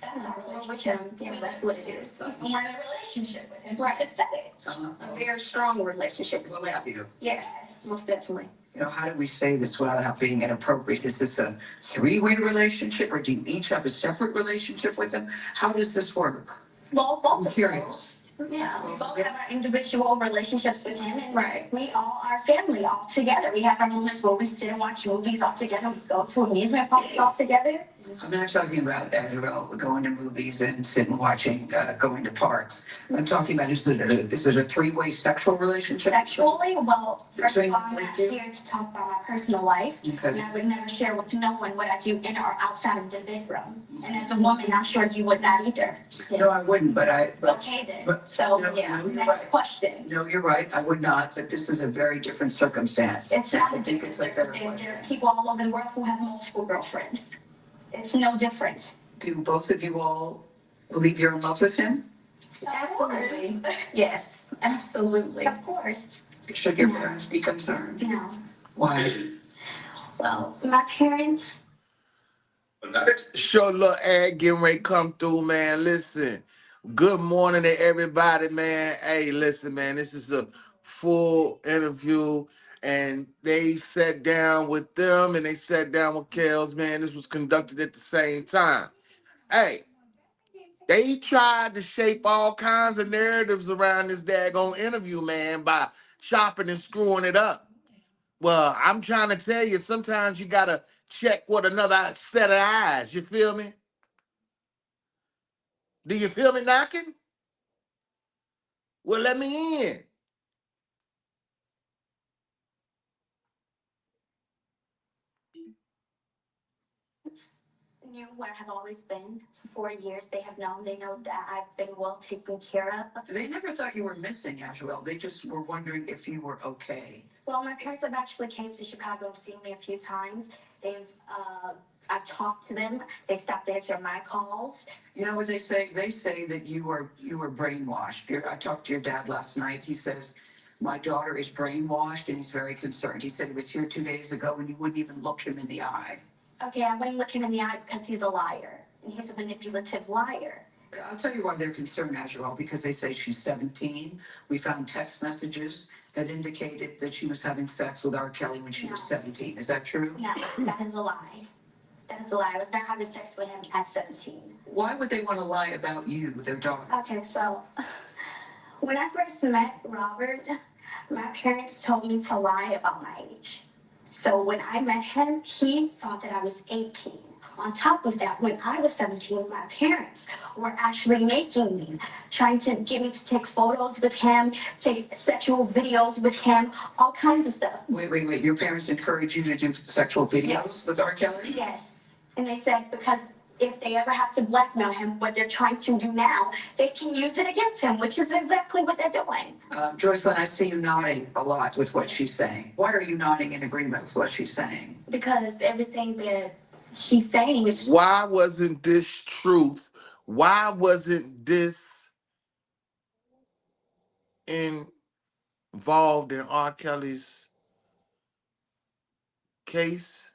That's our We're with relationship. him. Yeah, that's what it is. We're in a relationship with him. Right. I just said it. A very strong relationship as Both well. of you. Yes, most definitely. You know, how do we say this without being inappropriate? Is this a three-way relationship, or do you each have a separate relationship with him? How does this work? Well, both I'm of curious. Yeah, we both have our individual relationships with him, and Right. we all are family all together. We have our moments where we sit and watch movies all together. We go to amusement parks all together. I'm not talking about going to movies and sitting watching, going to parks. I'm talking about, is it a three-way sexual relationship? Sexually, well, first of Between all, I'm the not three of you? here to talk about my personal life, Okay. and I would never share with no one what I do in or outside of the bedroom. And as a woman, I'm sure you would not either. No, I wouldn't, but Okay then. but- So, no, yeah, no, you're next right. question. No, you're right, I would not, but this is a very different circumstance. It's not I a think different it's a better circumstance. way. There are people all over the world who have multiple girlfriends. It's no different. Do both of you all believe you're in love with him? Absolutely. Yes, absolutely. Of course. Should your parents be concerned? No. Why? Well, my parents, Show little ad getting ready to come through, man. Listen, good morning to everybody, man. Hey, listen, man, this is a full interview, and they sat down with them and they sat down with Kels, man. This was conducted at the same time. Hey, they tried to shape all kinds of narratives around this daggone interview, man, by chopping and screwing it up. Well, I'm trying to tell you, sometimes you gotta check with another set of eyes. You feel me? Do you feel me knocking? Well, let me in. knew where I have always been. For 4 years, they have known. They know that I've been well taken care of. They never thought you were missing, Ashwell. They just were wondering if you were okay. Well, my parents have actually came to Chicago and seen me a few times. I've talked to them. They've stopped answering my calls. You know what they say? They say that you were brainwashed. I talked to your dad last night. He says, my daughter is brainwashed, and he's very concerned. He said he was here 2 days ago and you wouldn't even look him in the eye. Okay, I wouldn't look him in the eye because he's a liar. And he's a manipulative liar. I'll tell you why they're concerned, Ashwell, because they say she's 17. We found text messages that indicated that she was having sex with R.Kelly when she was 17. Is that true? No, that is a lie. That is a lie. I was not having sex with him at 17. Why would they want to lie about you, their daughter? Okay, so when I first met Robert, my parents told me to lie about my age. So when I met him, he thought that I was 18. On top of that, when I was 17, my parents were actually making me, trying to get me to take photos with him, take sexual videos with him, all kinds of stuff. Wait. Your parents encouraged you to do sexual videos with R.Kelly? Yes. And they said because if they ever have to blackmail him, what they're trying to do now, they can use it against him, which is exactly what they're doing. Joycelyn, I see you nodding a lot with what she's saying. Why are you nodding in agreement with what she's saying? Because everything that she's saying is. Why wasn't this truth? Why wasn't this involved in R. Kelly's case?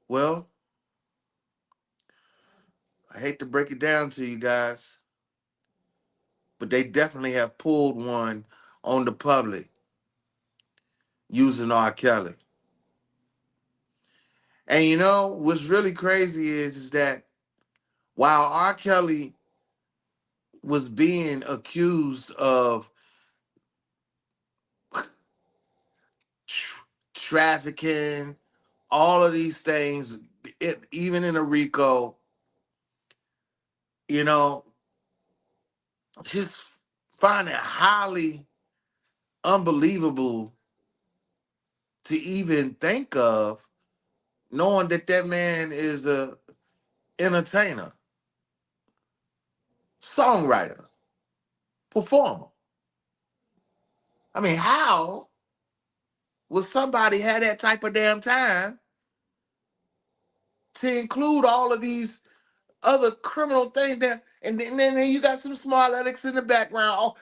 Well, I hate to break it down to you guys, but they definitely have pulled one on the public using R. Kelly. And you know, what's really crazy is that while R. Kelly was being accused of trafficking, all of these things, even in a RICO, you know, just find it highly unbelievable to even think of, knowing that that man is a entertainer, songwriter, performer. I mean, how would somebody have that type of damn time to include all of these other criminal things that, and then you got some smart alecks in the background.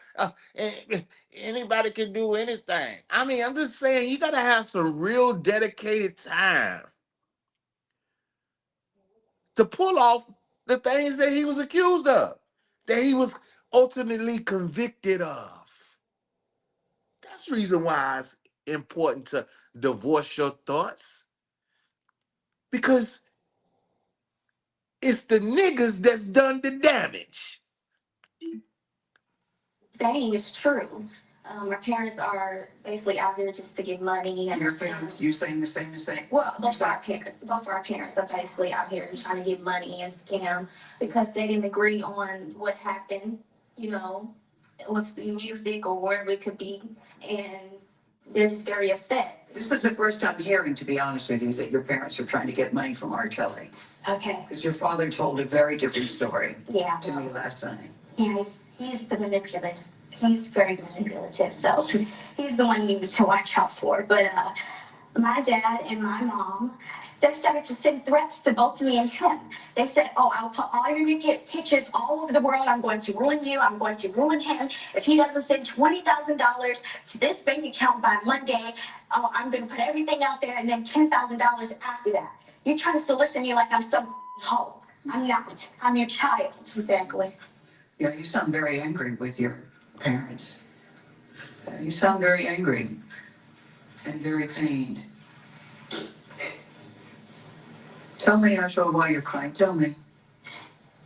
And anybody can do anything. I mean, I'm just saying you got to have some real dedicated time to pull off the things that he was accused of, that he was ultimately convicted of. That's the reason why it's important to divorce your thoughts, because it's the niggas that's done the damage. Saying is true. Our parents are basically out here just to get money. And Your parents, you saying the same thing? well, both of our parents are basically out here just trying to get money and scam because they didn't agree on what happened, you know, with music or wherever it could be, and they're just very upset. This is the first time hearing, to be honest with you, that your parents are trying to get money from R.Kelly. Okay. Because your father told a very different story Yeah. to me last night. Yeah, he's the manipulative. He's very manipulative, so he's the one you need to watch out for. But my dad and my mom, they started to send threats to both me and him. They said, oh, I'll put all your naked pictures all over the world. I'm going to ruin you. I'm going to ruin him. If he doesn't send $20,000 to this bank account by Monday, oh, I'm going to put everything out there and then $10,000 after that. You're trying to solicit me like I'm some hoe. I'm not. I'm your child. Exactly. Yeah, you sound very angry with your parents. You sound very angry and very pained. Tell me, Angela, why you're crying. Tell me.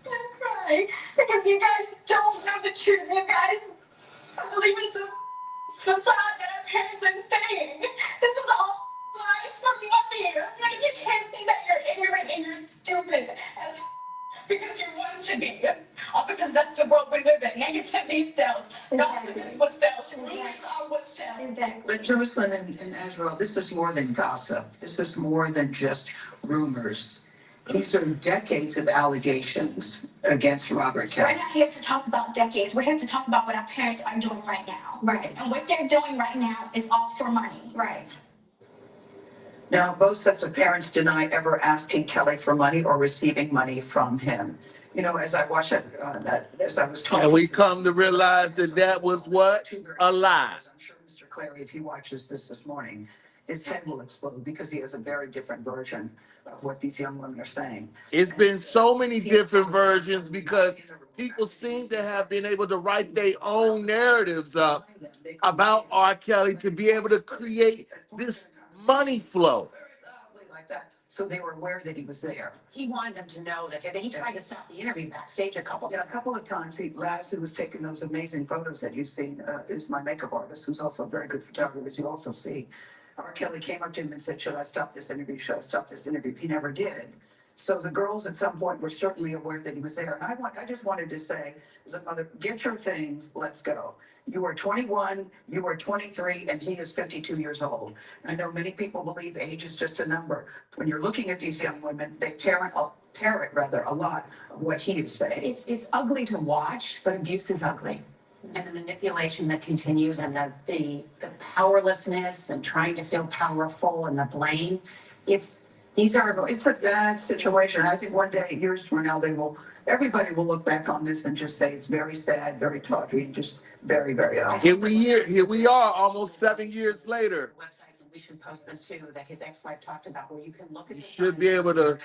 I'm crying because you guys don't know the truth. You guys believe it's a facade that our parents are saying. This is all lies for money. Like, you can't see that you're ignorant and you're stupid as because you want to be. All because that's the world we live in. Negativity sells. Gossip is what sells. Rumors are what sells. Exactly. But Jocelyn and Azrael, this is more than gossip. This is more than just rumors. These are decades of allegations against Robert Kelly. We're not here to talk about decades. We're here to talk about what our parents are doing right now. Right. And what they're doing right now is all for money. Right. Now, both sets of parents deny ever asking Kelly for money or receiving money from him. You know, as I watched it, as I was talking. And we come to realize that that was what? A lie. I'm sure Mr. Clary, if he watches this morning, his head will explode because he has a very different version of what these young women are saying. It's been so many different versions because people seem to have been able to write their own narratives up about R. Kelly to be able to create this money flow. Like that. So they were aware that he was there. He wanted them to know that he tried to stop the interview backstage a couple of times. Raz, who was taking those amazing photos that you've seen, is my makeup artist, who's also a very good photographer, as you also see. R. Kelly came up to him and said, should I stop this interview? Should I stop this interview? He never did. So the girls at some point were certainly aware that he was there. And I just wanted to say, as a mother, get your things, let's go. You are 21, you are 23, and he is 52 years old. I know many people believe age is just a number. When you're looking at these young women, they parrot a lot of what he is saying. It's ugly to watch, but abuse is ugly. And the manipulation that continues and the powerlessness and trying to feel powerful and the blame, it's a bad situation. I think one day, years from now, everybody will look back on this and just say it's very sad, very tawdry, and just very, very ugly. Here we are, almost 7 years later. Websites, and we should post them too, that his ex-wife talked about, where you can look at. You should be able to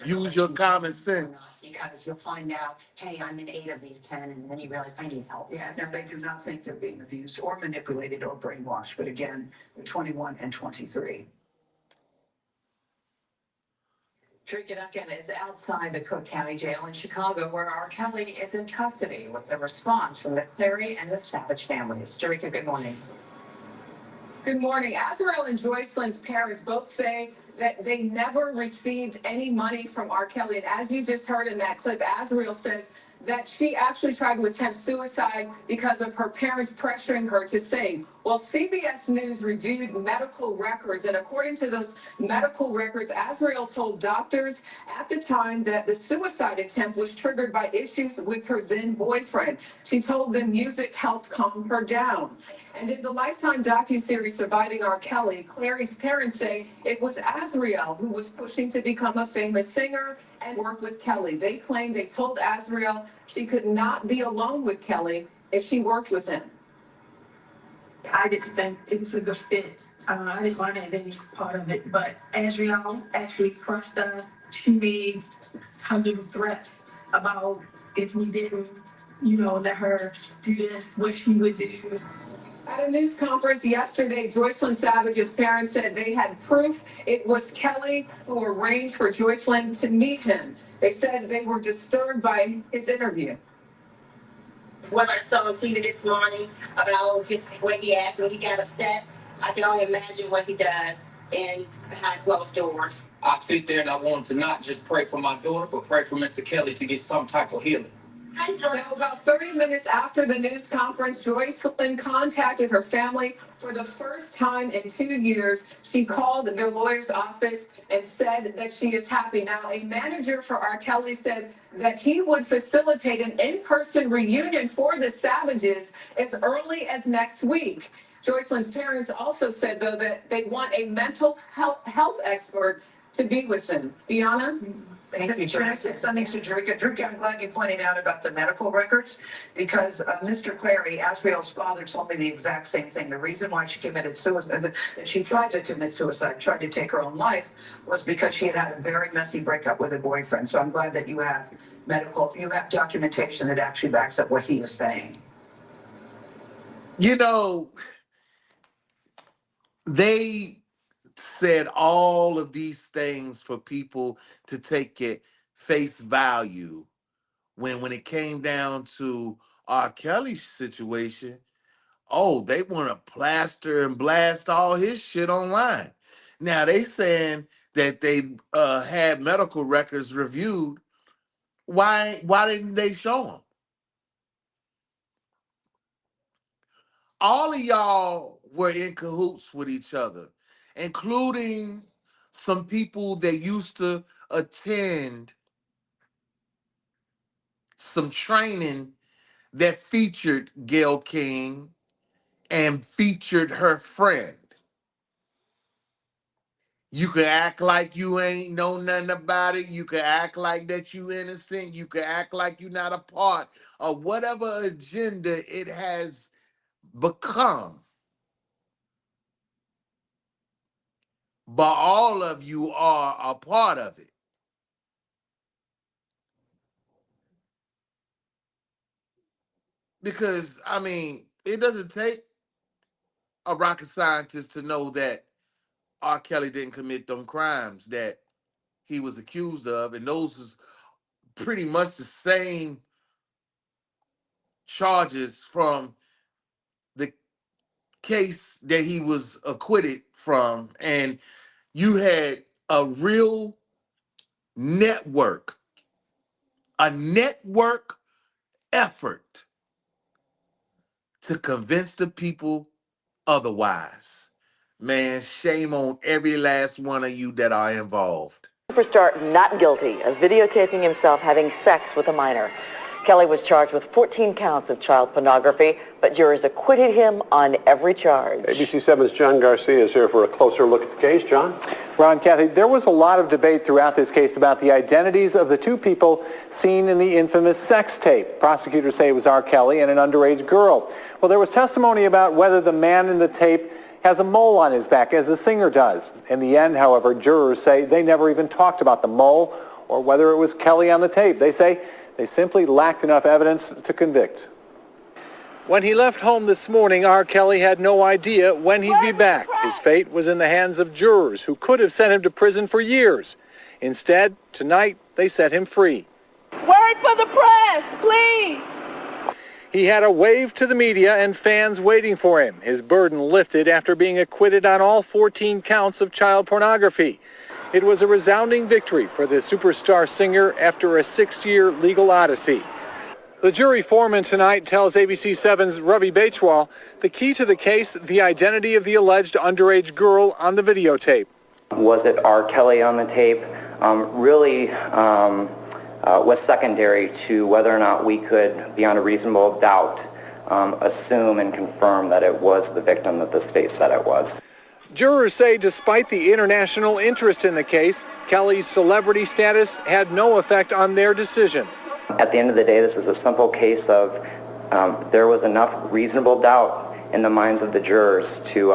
use your common sense. Because you'll find out, hey, I'm in 8 of these 10, and then you realize I need help. Yeah, now they do not think they're being abused or manipulated or brainwashed, but again, they're 21 and 23. Drake Duncan is outside the Cook County Jail in Chicago, where R. Kelly is in custody, with the response from the Clary and the Savage families. Drake, good morning. Good morning. Azrael and Joycelyn's parents both say that they never received any money from R. Kelly. And as you just heard in that clip, Azriel says that she actually tried to attempt suicide because of her parents pressuring her to sing. Well, CBS News reviewed medical records, and according to those medical records, Azriel told doctors at the time that the suicide attempt was triggered by issues with her then boyfriend. She told them music helped calm her down. And in the Lifetime docuseries Surviving R. Kelly, Clary's parents say it was Azriel who was pushing to become a famous singer and work with Kelly. They claim they told Azriel she could not be alone with Kelly if she worked with him. I didn't think it was a good fit. I didn't want to have any part of it, but Azriel actually pressed us. She made hundred threats about if we didn't, let her do this, what she would do. At a news conference yesterday, Joycelyn Savage's parents said they had proof it was Kelly who arranged for Joycelyn to meet him. They said they were disturbed by his interview. What I saw on TV this morning about his way he acted when he got upset, I can only imagine what he does behind closed doors. I sit there and I want to not just pray for my daughter, but pray for Mr. Kelly to get some type of healing. Now, about 30 minutes after the news conference, Joycelyn contacted her family for the first time in 2 years. She called their lawyer's office and said that she is happy. Now, a manager for R. Kelly said that he would facilitate an in-person reunion for the Savages as early as next week. Joycelyn's parents also said, though, that they want a mental health expert to be with them. Bianna? Thank you. Can I say something to Drika? Drika, I'm glad you pointed out about the medical records because Mr. Clary, Azriel's father, told me the exact same thing. The reason why she committed suicide, that she tried to commit suicide, tried to take her own life, was because she had had a very messy breakup with her boyfriend. So I'm glad that you have documentation that actually backs up what he is saying. You know, they said all of these things for people to take it face value when it came down to R. Kelly's situation. Oh, they want to plaster and blast all his shit online. Now they saying that they had medical records reviewed. Why didn't they show them? All of y'all were in cahoots with each other, including some people that used to attend some training that featured Gayle King and featured her friend. You can act like you ain't know nothing about it. You can act like that you innocent. You can act like you're not a part of whatever agenda it has become. But all of you are a part of it. Because, I mean, it doesn't take a rocket scientist to know that R. Kelly didn't commit them crimes that he was accused of. And those is pretty much the same charges from the case that he was acquitted from. And you had a real network, a network effort to convince the people otherwise. Man, shame on every last one of you that are involved. Superstar not guilty of videotaping himself having sex with a minor. Kelly was charged with 14 counts of child pornography, but jurors acquitted him on every charge. ABC 7's John Garcia is here for a closer look at the case. John? Ron, Kathy, there was a lot of debate throughout this case about the identities of the two people seen in the infamous sex tape. Prosecutors say it was R. Kelly and an underage girl. Well, there was testimony about whether the man in the tape has a mole on his back, as the singer does. In the end, however, jurors say they never even talked about the mole or whether it was Kelly on the tape. They say they simply lacked enough evidence to convict. When he left home this morning, R. Kelly had no idea when he'd be back. His fate was in the hands of jurors who could have sent him to prison for years. Instead, tonight, they set him free. Word for the press, please! He had a wave to the media and fans waiting for him. His burden lifted after being acquitted on all 14 counts of child pornography. It was a resounding victory for the superstar singer after a 6-year legal odyssey. The jury foreman tonight tells ABC 7's Ravi Baichwal the key to the case, the identity of the alleged underage girl on the videotape. Was it R.Kelly on the tape? Really was secondary to whether or not we could, beyond a reasonable doubt, assume and confirm that it was the victim that the state said it was. Jurors say despite the international interest in the case, Kelly's celebrity status had no effect on their decision. At the end of the day, this is a simple case of there was enough reasonable doubt in the minds of the jurors to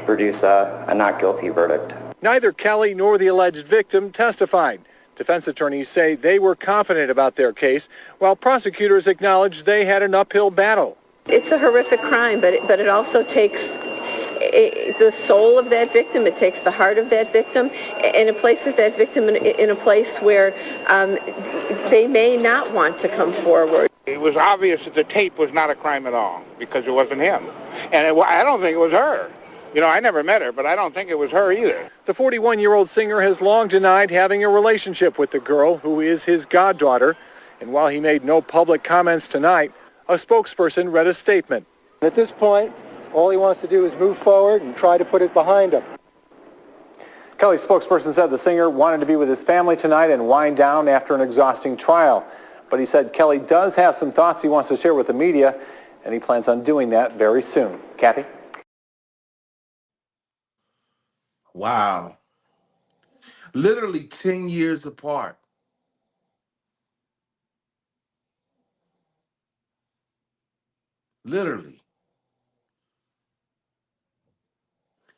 produce a not guilty verdict. Neither Kelly nor the alleged victim testified. Defense attorneys say they were confident about their case, while prosecutors acknowledged they had an uphill battle. It's a horrific crime, but it also takes the soul of that victim. It takes the heart of that victim, and it places that victim in a place where they may not want to come forward. It was obvious that the tape was not a crime at all because it wasn't him. And I don't think it was her. You know, I never met her, but I don't think it was her either. The 41-year-old singer has long denied having a relationship with the girl, who is his goddaughter. And while he made no public comments tonight, a spokesperson read a statement. At this point, all he wants to do is move forward and try to put it behind him. Kelly's spokesperson said the singer wanted to be with his family tonight and wind down after an exhausting trial. But he said Kelly does have some thoughts he wants to share with the media, and he plans on doing that very soon. Kathy? Wow. Literally 10 years apart. Literally.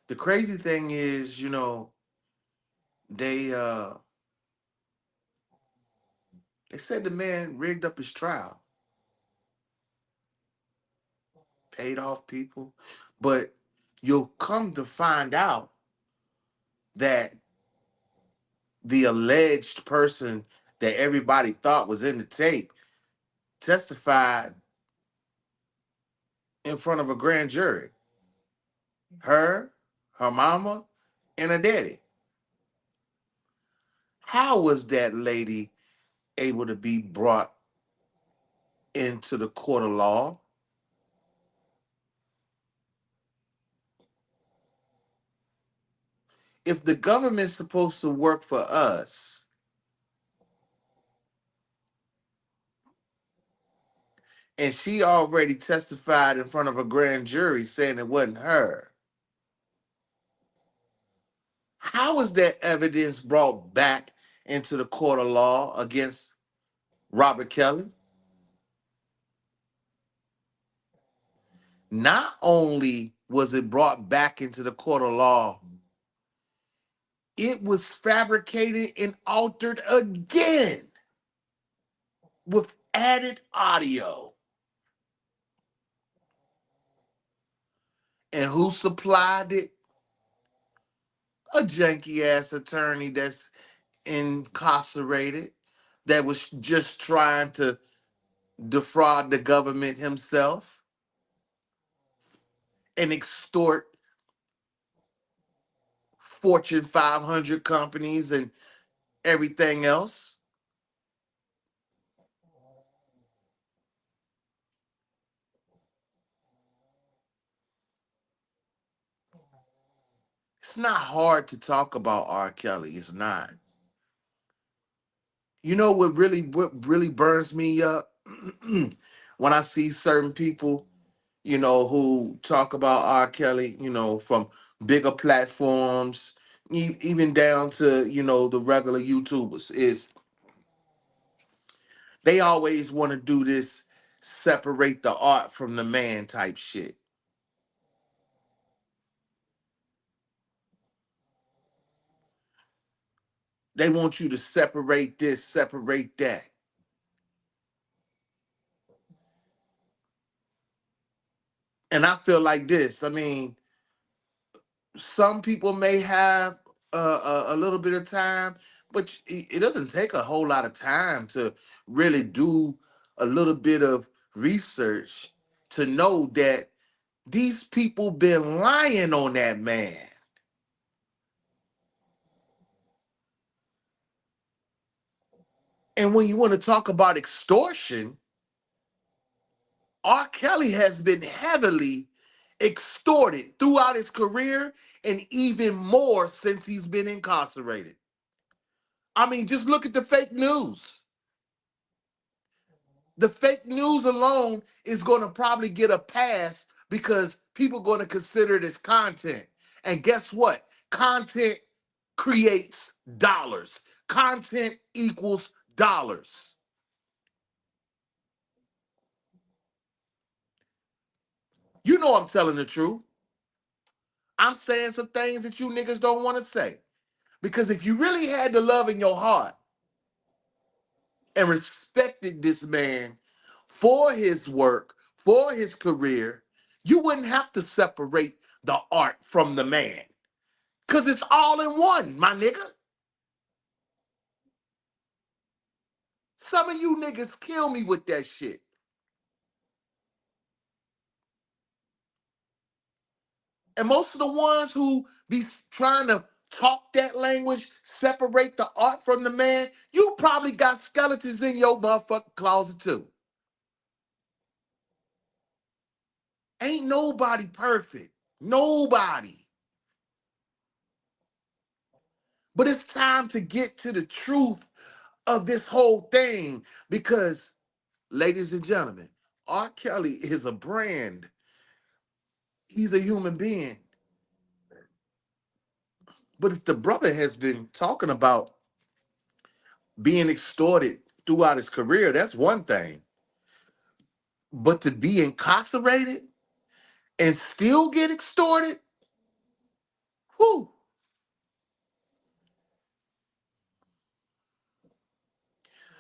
The crazy thing is, you know, they said the man rigged up his trial, paid off people, but you'll come to find out that the alleged person that everybody thought was in the tape testified in front of a grand jury. Her mama, and her daddy. How was that lady able to be brought into the court of law? If the government's supposed to work for us, and she already testified in front of a grand jury saying it wasn't her, how was that evidence brought back into the court of law against Robert Kelly? Not only was it brought back into the court of law, it was fabricated and altered again with added audio. And who supplied it? A janky ass attorney that's incarcerated, that was just trying to defraud the government himself and extort Fortune 500 companies and everything else. It's not hard to talk about R. Kelly. It's not. You know what really burns me up? When I see certain people, you know, who talk about R. Kelly, you know, from bigger platforms, even down to, you know, the regular YouTubers, is they always want to do this separate the art from the man type shit. They want you to separate this, separate that. And I feel like this. I mean, some people may have a little bit of time, but it doesn't take a whole lot of time to really do a little bit of research to know that these people been lying on that man. And when you want to talk about extortion, R. Kelly has been heavily extorted throughout his career and even more since he's been incarcerated. I mean, just look at the fake news. The fake news alone is going to probably get a pass because people are going to consider it as content. And guess what? Content creates dollars. Content equals dollars. You know I'm telling the truth. I'm saying some things that you niggas don't want to say. Because if you really had the love in your heart and respected this man for his work, for his career, you wouldn't have to separate the art from the man. Because it's all in one, my nigga. Some of you niggas kill me with that shit. And most of the ones who be trying to talk that language, separate the art from the man, you probably got skeletons in your motherfucking closet too. Ain't nobody perfect. Nobody. But it's time to get to the truth of this whole thing because, ladies and gentlemen, R. Kelly is a brand. He's a human being. But if the brother has been talking about being extorted throughout his career, that's one thing. But to be incarcerated and still get extorted, whew.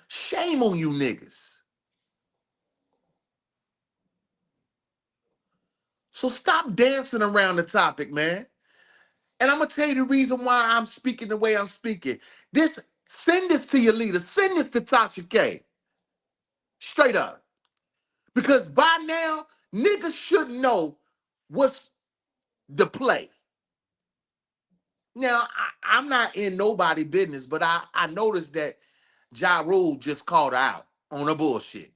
Shame on you niggas. So stop dancing around the topic, man. And I'm gonna tell you the reason why I'm speaking the way I'm speaking. Send this to your leader. Send this to Tasha K. Straight up. Because by now, niggas should know what's the play. Now, I'm not in nobody business, but I noticed that Ja Rule just called her out on her bullshit.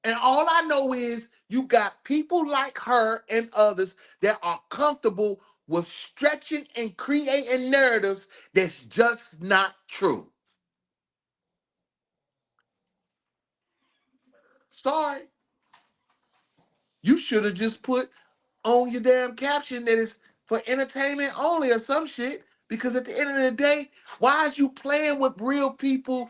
And all I know is you got people like her and others that are comfortable with stretching and creating narratives that's just not true. Sorry. You should have just put on your damn caption that it's for entertainment only or some shit. Because at the end of the day, why is you playing with real people,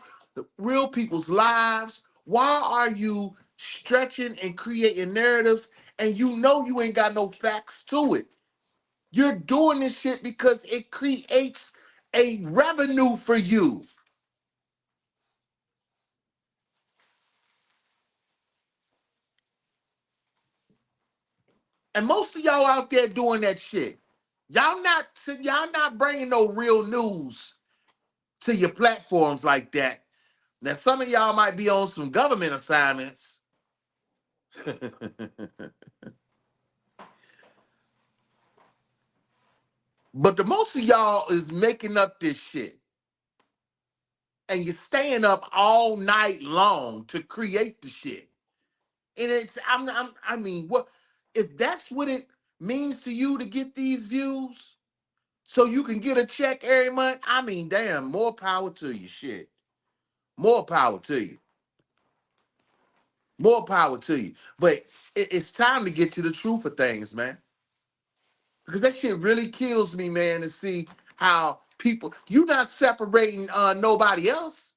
real people's lives? Why are you stretching and creating narratives and you know you ain't got no facts to it? You're doing this shit because it creates a revenue for you. And most of y'all out there doing that shit. Y'all not bringing no real news to your platforms like that. Now, some of y'all might be on some government assignments. But the most of y'all is making up this shit. And you're staying up all night long to create the shit. And I mean, what if that's what it means to you to get these views so you can get a check every month? I mean, damn, more power to you, shit. More power to you. More power to you. But it's time to get to the truth of things, man. Because that shit really kills me, man, to see how people, you not separating nobody else.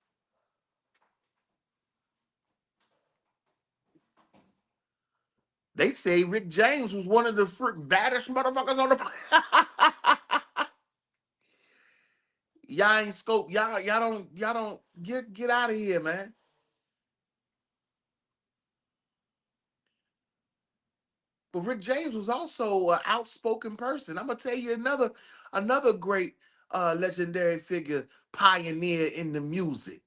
They say Rick James was one of the baddest motherfuckers on the planet. Y'all ain't scope. Y'all don't get out of here, man. But Rick James was also an outspoken person. I'm gonna tell you another great legendary figure, pioneer in the music.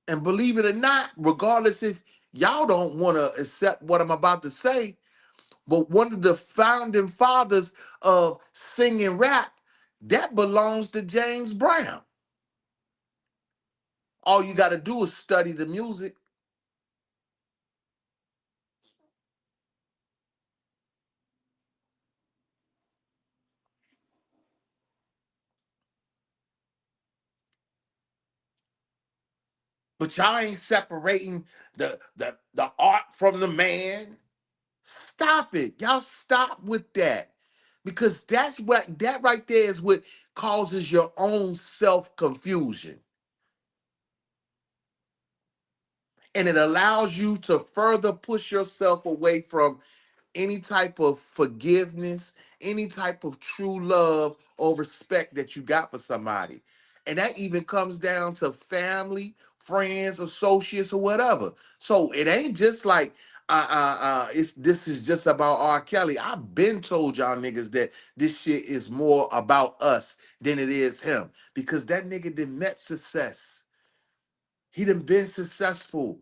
And believe it or not, regardless if y'all don't want to accept what I'm about to say, But one of the founding fathers of singing rap, that belongs to James Brown. All you got to do is study the music. But y'all ain't separating the art from the man. Stop it. Y'all stop with that. Because that right there is what causes your own self-confusion. And it allows you to further push yourself away from any type of forgiveness, any type of true love or respect that you got for somebody. And that even comes down to family, friends, associates, or whatever. So it ain't just like it's this is just about R. Kelly. I've been told y'all niggas that this shit is more about us than it is him. Because that nigga done met success. He done been successful.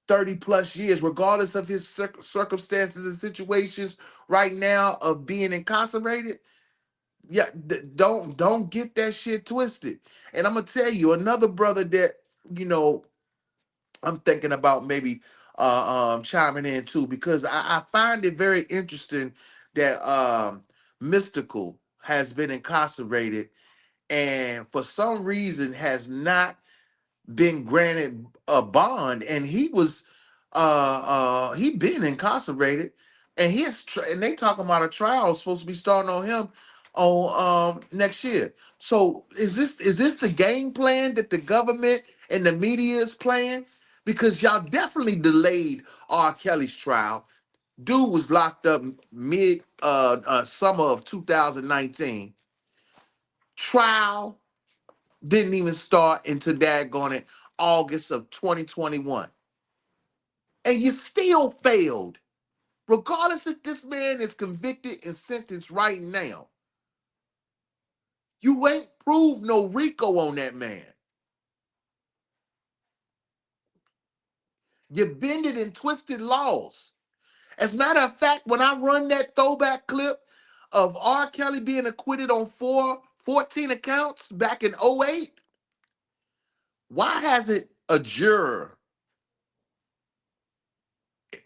30 plus years, regardless of his circumstances and situations right now of being incarcerated. Yeah, don't get that shit twisted. And I'm gonna tell you another brother that you know I'm thinking about maybe chiming in too, because I find it very interesting that Mystical has been incarcerated and for some reason has not been granted a bond, and he been incarcerated, and and they talking about a trial supposed to be starting on him on next year. So is this the game plan that the government and the media is playing? Because y'all definitely delayed R. Kelly's trial. Dude was locked up mid summer of 2019. Trial didn't even start until daggone it August of 2021. And you still failed. Regardless if this man is convicted and sentenced right now, you ain't proved no RICO on that man. You bended and twisted laws. As a matter of fact, when I run that throwback clip of R. Kelly being acquitted on 14 accounts back in '08, why hasn't a juror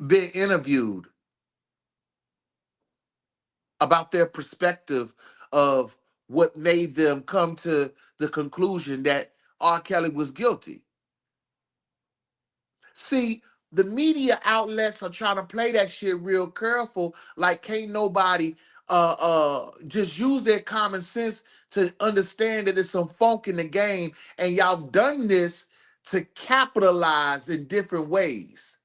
been interviewed about their perspective of what made them come to the conclusion that R. Kelly was guilty? See, the media outlets are trying to play that shit real careful, like can't nobody just use their common sense to understand that there's some funk in the game, and y'all done this to capitalize in different ways.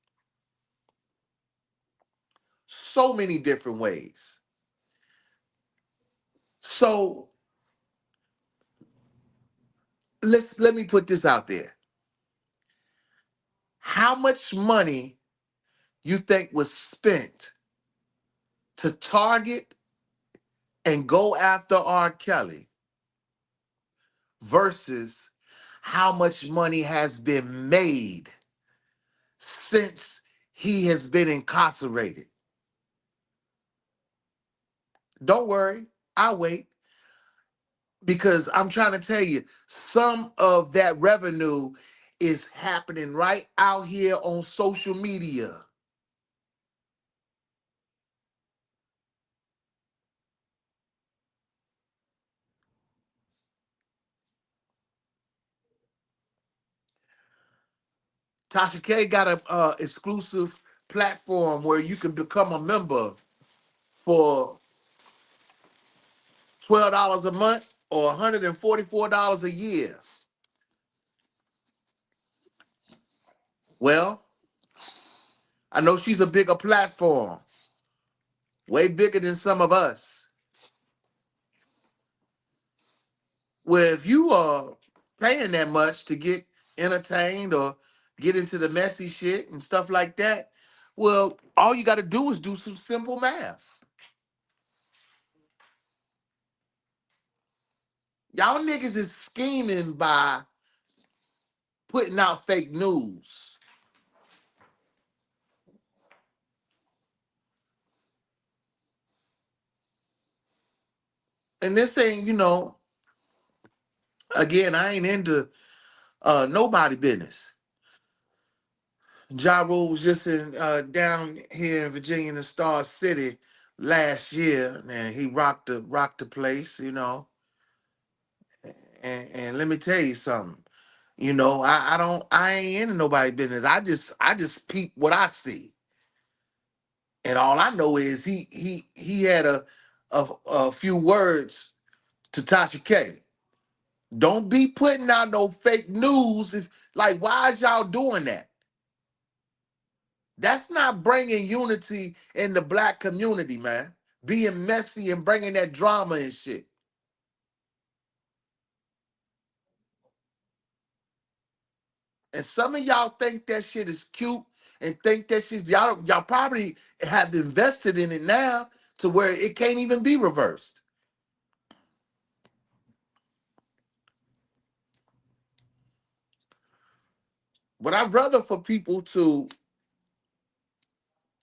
So many different ways. So let me put this out there. How much money you think was spent to target and go after R. Kelly versus how much money has been made since he has been incarcerated? Don't worry, I'll wait, because I'm trying to tell you, some of that revenue is happening right out here on social media. Tasha K got a exclusive platform where you can become a member for $12 a month or $144 a year. Well, I know she's a bigger platform, way bigger than some of us. Where if you are paying that much to get entertained or get into the messy shit and stuff like that, well, all you got to do is do some simple math. Y'all niggas is scheming by putting out fake news. And this ain't, again, I ain't into nobody business. Ja Rule was just in down here in Virginia in the Star City last year, and he rocked the place, And let me tell you something, I ain't into nobody business. I just peep what I see, and all I know is he had a few words to Tasha K. Don't be putting out no fake news. If like, why is y'all doing that? That's not bringing unity in the black community, man. Being messy and bringing that drama and shit. And some of y'all think that shit is cute and think that shit y'all probably have invested in it now to where it can't even be reversed. But I'd rather for people to,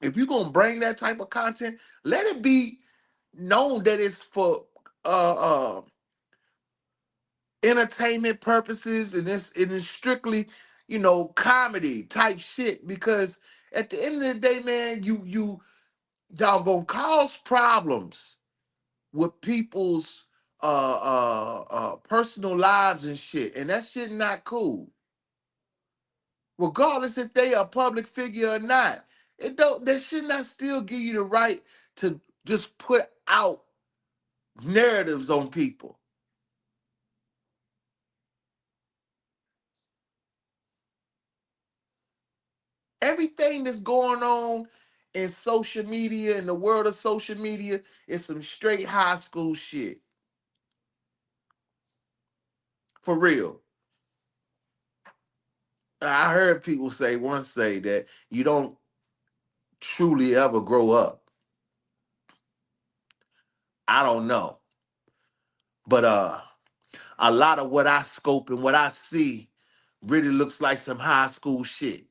if you're gonna bring that type of content, let it be known that it's for entertainment purposes, and it's strictly, comedy type shit. Because at the end of the day, man, y'all gonna cause problems with people's personal lives and shit, and that shit not cool. Regardless if they a public figure or not, that should not still give you the right to just put out narratives on people. Everything that's going on in social media, in the world of social media, is some straight high school shit. For real. I heard people once say that you don't truly ever grow up. I don't know. But a lot of what I scope and what I see really looks like some high school shit.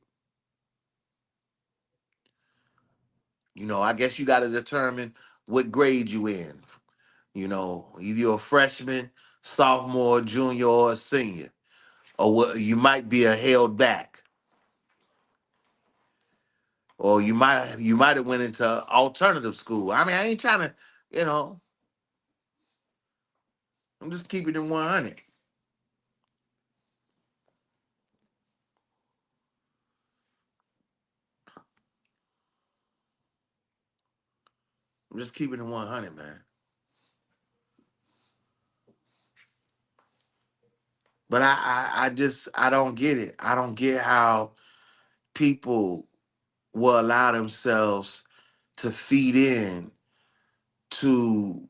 I guess you got to determine what grade you in. Either you're a freshman, sophomore, junior, or a senior. Or what, you might be a held back. Or you might have went into alternative school. I mean, I ain't trying to, you know, I'm just keeping it 100. I'm just keeping it 100, man. But I don't get it. I don't get how people will allow themselves to feed in to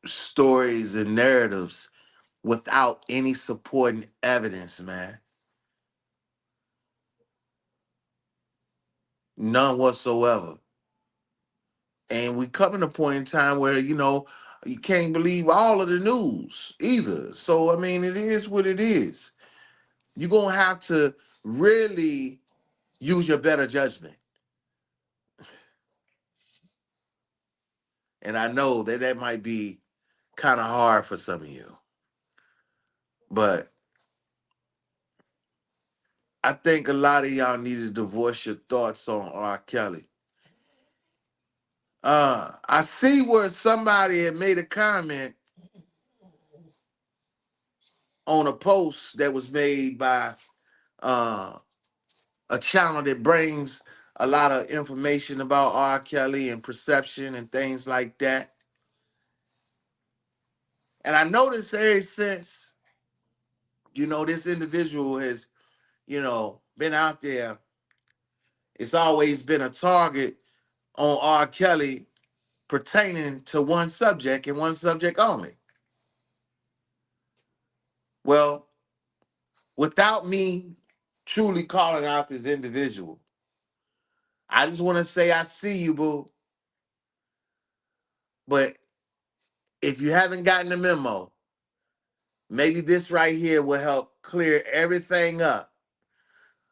stories and narratives without any supporting evidence, man. None whatsoever. And we come in a point in time where, you can't believe all of the news either. So, I mean, it is what it is. You're going to have to really use your better judgment. And I know that might be kind of hard for some of you. But I think a lot of y'all need to divorce your thoughts on R. Kelly. I see where somebody had made a comment on a post that was made by uh, a channel that brings a lot of information about R. Kelly and perception and things like that. And I noticed ever since, this individual has, been out there, it's always been a target on R. Kelly pertaining to one subject and one subject only. Well, without me truly calling out this individual, I just want to say I see you, boo. But if you haven't gotten the memo, maybe this right here will help clear everything up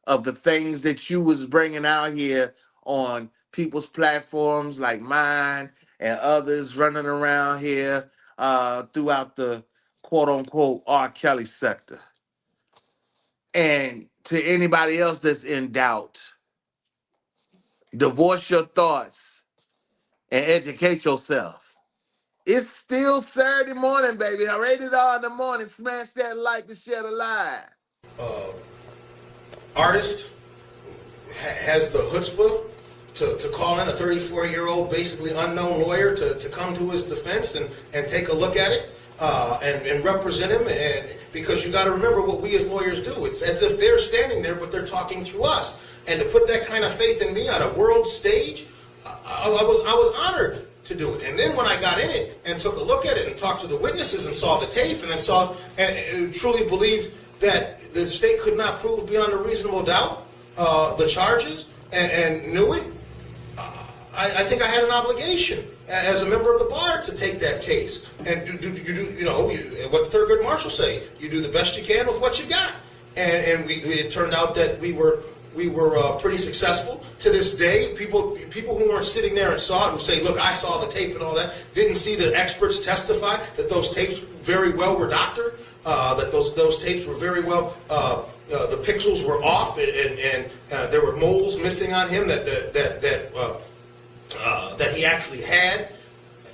of the things that you was bringing out here on people's platforms like mine and others running around here throughout the quote unquote R. Kelly sector. And to anybody else that's in doubt, divorce your thoughts and educate yourself. It's still Saturday morning, baby. I rated R in the morning. Smash that like and share the live. Artist has the chutzpah to call in a 34-year-old, basically unknown lawyer to come to his defense and take a look at it and represent him. And because you got to remember what we as lawyers do. It's as if they're standing there, but they're talking through us. And to put that kind of faith in me on a world stage, I was honored to do it. And then when I got in it and took a look at it and talked to the witnesses and saw the tape and then saw and truly believed that the state could not prove beyond a reasonable doubt the charges and knew it, I think I had an obligation as a member of the bar to take that case and what the Thurgood Marshall say, you do the best you can with what you got. And it turned out that we were pretty successful. To this day, people who weren't sitting there and saw it, who say, look, I saw the tape and all that, didn't see the experts testify that those tapes very well were doctored, that those tapes were very well, the pixels were off and there were moles missing on him that he actually had.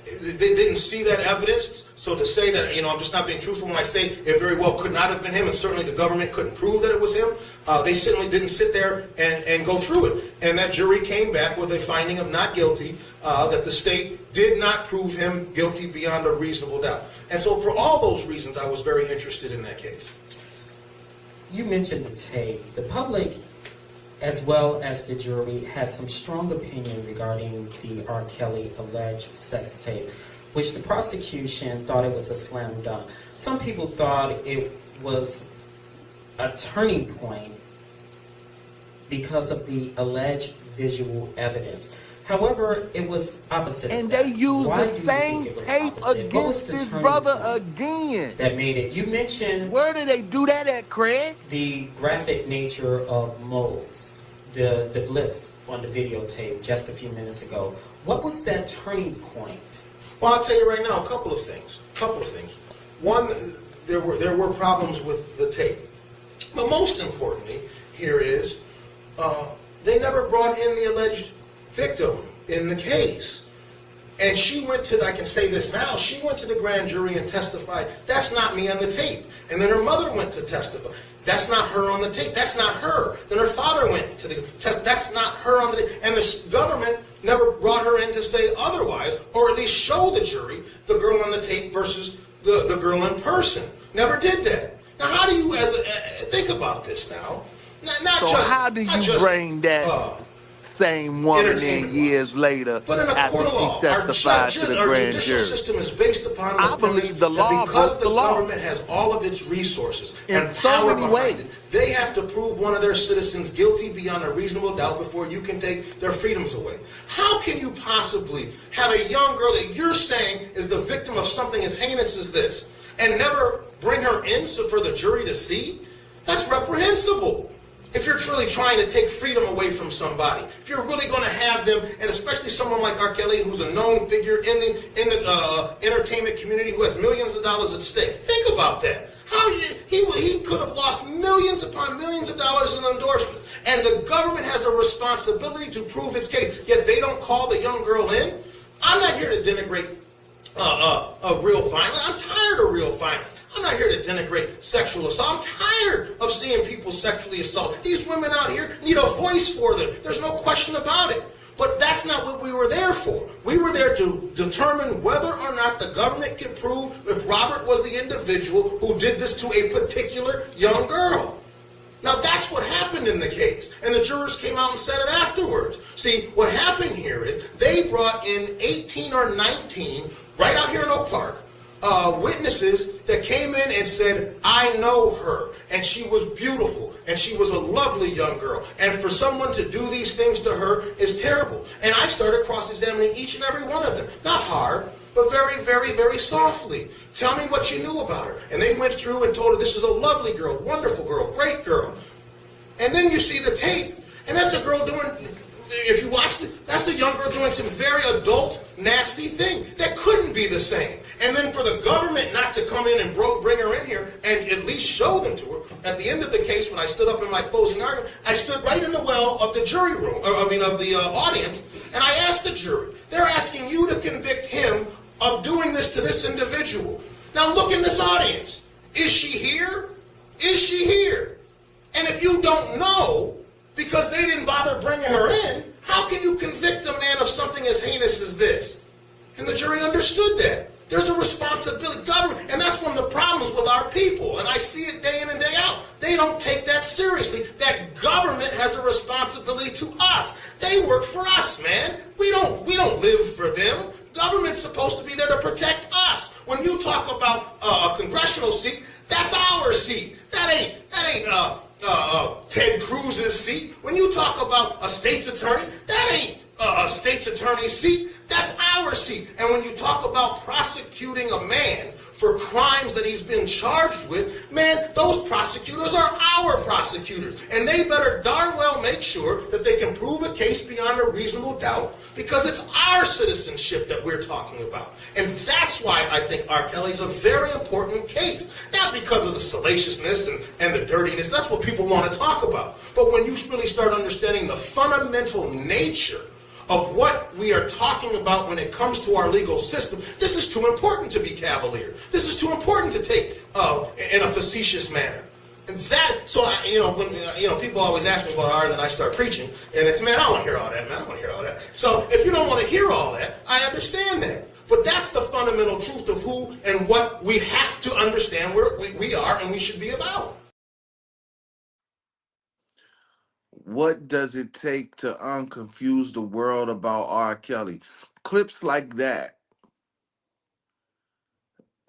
They didn't see that evidence. So to say that, I'm just not being truthful when I say it very well could not have been him, and certainly the government couldn't prove that it was him, they certainly didn't sit there and go through it. And that jury came back with a finding of not guilty, that the state did not prove him guilty beyond a reasonable doubt. And so for all those reasons, I was very interested in that case. You mentioned the tape. The public, as well as the jury, has some strong opinion regarding the R. Kelly alleged sex tape, which the prosecution thought it was a slam dunk. Some people thought it was a turning point because of the alleged visual evidence. However, it was opposite. And they used the same tape against this brother again. That made it. You mentioned... Where did they do that at, Craig? The graphic nature of moles, the blips on the videotape just a few minutes ago. What was that turning point? Well, I'll tell you right now, a couple of things. One, there were problems with the tape. But most importantly here is they never brought in the alleged victim in the case. And she went to, I can say this now, she went to the grand jury and testified, that's not me on the tape. And then her mother went to testify. That's not her on the tape. That's not her. Then her father went to the test. That's not her on the tape. And the government never brought her in to say otherwise, or at least show the jury the girl on the tape versus the girl in person. Never did that. Now, how do you, think about this now? How do you bring that same woman in years later after she testified to the grand judicial jury? System is based upon I believe the law because the law. government has all of its resources in and so power many behind ways. it. They have to prove one of their citizens guilty beyond a reasonable doubt before you can take their freedoms away. How can you possibly have a young girl that you're saying is the victim of something as heinous as this and never bring her in for the jury to see? That's reprehensible. If you're truly trying to take freedom away from somebody, if you're really going to have them, and especially someone like R.Kelly, who's a known figure in the entertainment community, who has millions of dollars at stake, think about that. He could have lost millions upon millions of dollars in endorsement, and the government has a responsibility to prove its case. Yet they don't call the young girl in. I'm not here to denigrate real violence. I'm tired of real violence. I'm not here to denigrate sexual assault. I'm tired of seeing people sexually assaulted. These women out here need a voice for them. There's no question about it. But that's not what we were there for. We were there to determine whether or not the government could prove if Robert was the individual who did this to a particular young girl. Now that's what happened in the case. And the jurors came out and said it afterwards. See, what happened here is they brought in 18 or 19, right out here in Oak Park, witnesses that came in and said, I know her, and she was beautiful, and she was a lovely young girl, and for someone to do these things to her is terrible. And I started cross-examining each and every one of them. Not hard, but very, very, very softly. Tell me what you knew about her. And they went through and told her, this is a lovely girl, wonderful girl, great girl. And then you see the tape, and that's a girl doing if you watch that's the young girl doing some very adult, nasty thing. That couldn't be the same. And then for the government not to come in and bring her in here and at least show them to her. At the end of the case, when I stood up in my closing argument, I stood right in the well of the jury room, of the audience, and I asked the jury, they're asking you to convict him of doing this to this individual. Now look in this audience. Is she here? Is she here? And if you don't know, because they didn't bother bringing her in, how can you convict a man of something as heinous as this? And the jury understood that. There's a responsibility, government, and that's one of the problems with our people, and I see it day in and day out. They don't take that seriously, that government has a responsibility to us. They work for us, man. We don't live for them. Government's supposed to be there to protect us. When you talk about a congressional seat, that's our seat. That ain't Ted Cruz's seat. When you talk about a state's attorney, that ain't a state's attorney's seat. That's our seat. And when you talk about prosecuting a man for crimes that he's been charged with, man, those prosecutors are our prosecutors. And they better darn well make sure that they can prove a case beyond a reasonable doubt, because it's our citizenship that we're talking about. And that's why I think R.Kelly's a very important case. Not because of the salaciousness and the dirtiness. That's what people want to talk about. But when you really start understanding the fundamental nature of what we are talking about when it comes to our legal system, this is too important to be cavalier. This is too important to take in a facetious manner. And that, so when people always ask me about R, and then I start preaching, and it's, man, I don't want to hear all that, man, I don't want to hear all that. So if you don't want to hear all that, I understand that. But that's the fundamental truth of who and what we have to understand where we are and we should be about. What does it take to unconfuse the world about R. Kelly? Clips like that.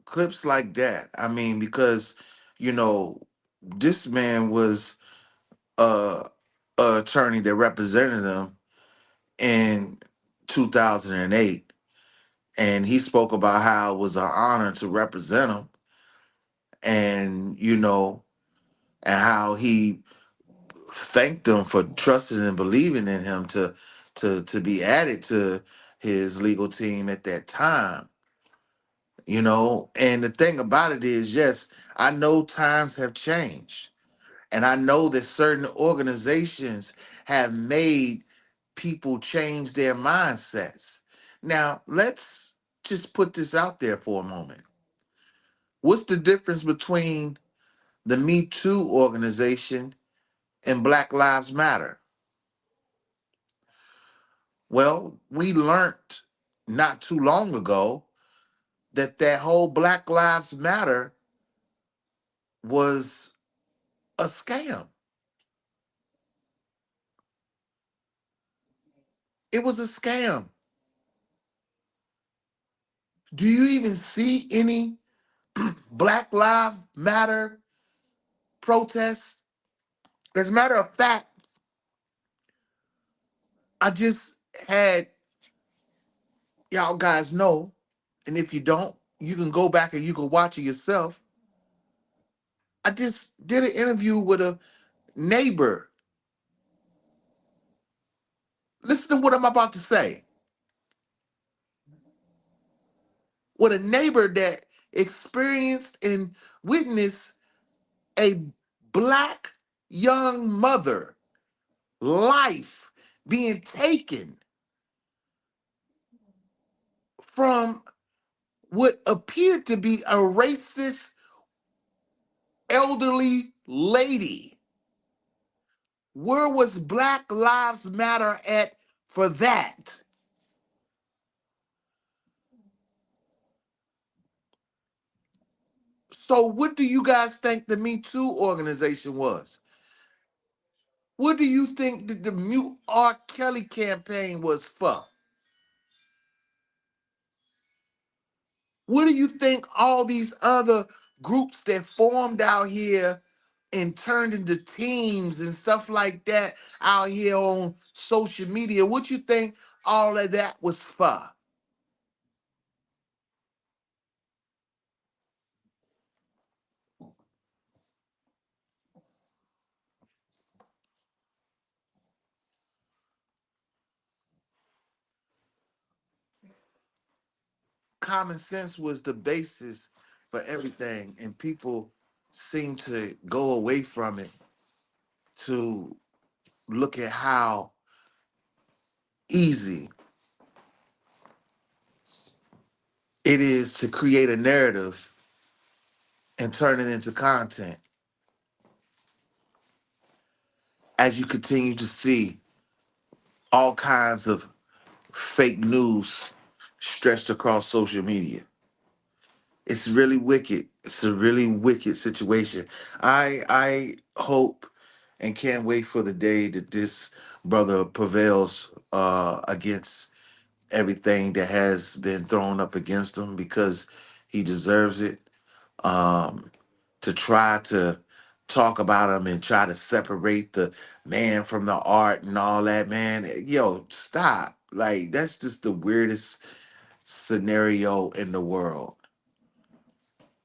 Clips like that. I mean, because, this man was a attorney that represented him in 2008. And he spoke about how it was an honor to represent him. And, and how he thanked them for trusting and believing in him to be added to his legal team at that time. And the thing about it is, yes, I know times have changed, and I know that certain organizations have made people change their mindsets. Now, let's just put this out there for a moment. What's the difference between the Me Too organization and Black Lives Matter? Well, we learned not too long ago that whole Black Lives Matter was a scam. It was a scam. Do you even see any Black Lives Matter protests? As a matter of fact, I just had y'all guys know, and if you don't, you can go back and you can watch it yourself. I just did an interview with a neighbor. Listen to what I'm about to say. With a neighbor that experienced and witnessed a Black young mother life being taken from what appeared to be a racist elderly lady. Where was Black Lives Matter at for that? So what do you guys think the Me Too organization was? What do you think that the Mute R. Kelly campaign was for? What do you think all these other groups that formed out here and turned into teams and stuff like that out here on social media, what you think all of that was for? common sense was the basis for everything, and people seem to go away from it to look at how easy it is to create a narrative and turn it into content. As you continue to see all kinds of fake news stretched across social media. It's really wicked. It's a really wicked situation. I hope and can't wait for the day that this brother prevails against everything that has been thrown up against him, because he deserves it. To try to talk about him and try to separate the man from the art and all that, man, yo, stop. Like, that's just the weirdest scenario in the world.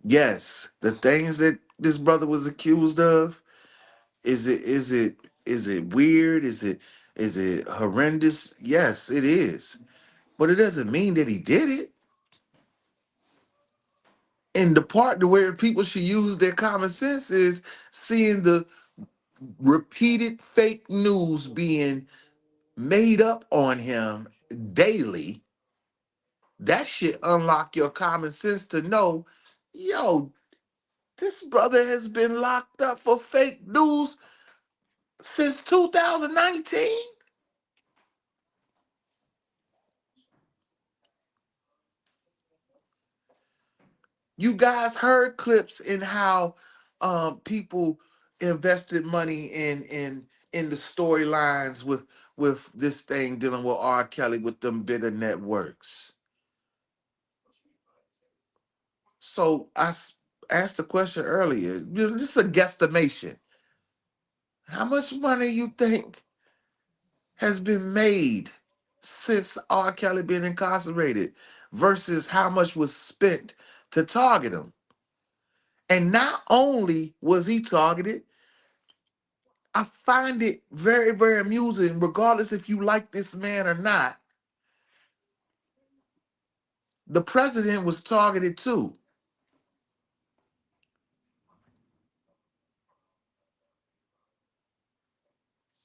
Yes, the things that this brother was accused of, is it weird? Is it horrendous? Yes, it is. But it doesn't mean that he did it. And the part to where people should use their common sense is seeing the repeated fake news being made up on him daily. That should unlock your common sense to know, yo, this brother has been locked up for fake news since 2019. You guys heard clips in how people invested money in the storylines with this thing dealing with R. Kelly with them bigger networks. So asked the question earlier. This is a guesstimation. How much money you think has been made since R. Kelly been incarcerated versus how much was spent to target him? And not only was he targeted, I find it very, very amusing, regardless if you like this man or not. The president was targeted too.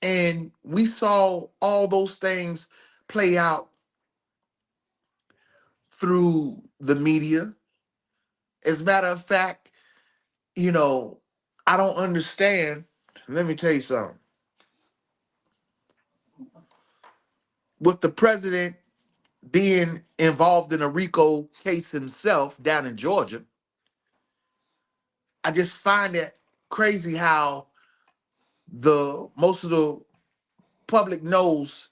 And we saw all those things play out through the media. As a matter of fact, I don't understand. Let me tell you something. With the president being involved in a RICO case himself down in Georgia, I just find it crazy how the most of the public knows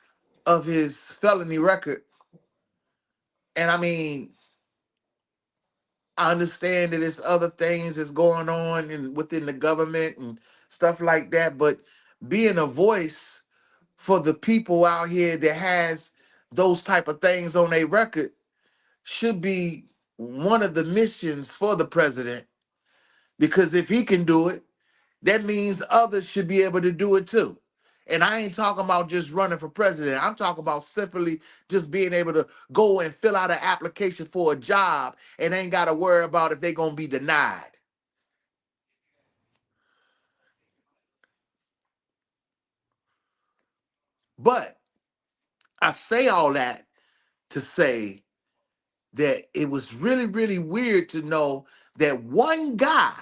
of his felony record. And I mean, I understand that there's other things that's going on within the government and stuff like that, but being a voice for the people out here that has those type of things on their record should be one of the missions for the president. Because if he can do it, that means others should be able to do it too. And I ain't talking about just running for president. I'm talking about simply just being able to go and fill out an application for a job and ain't got to worry about if they're going to be denied. But I say all that to say that it was really, really weird to know that one guy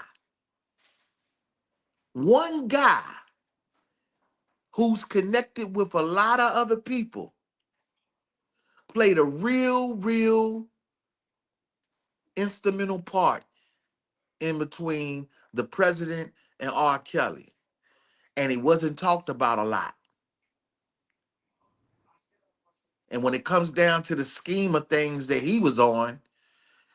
who's connected with a lot of other people played a real, real instrumental part in between the president and R. Kelly. And he wasn't talked about a lot. And when it comes down to the scheme of things that he was on,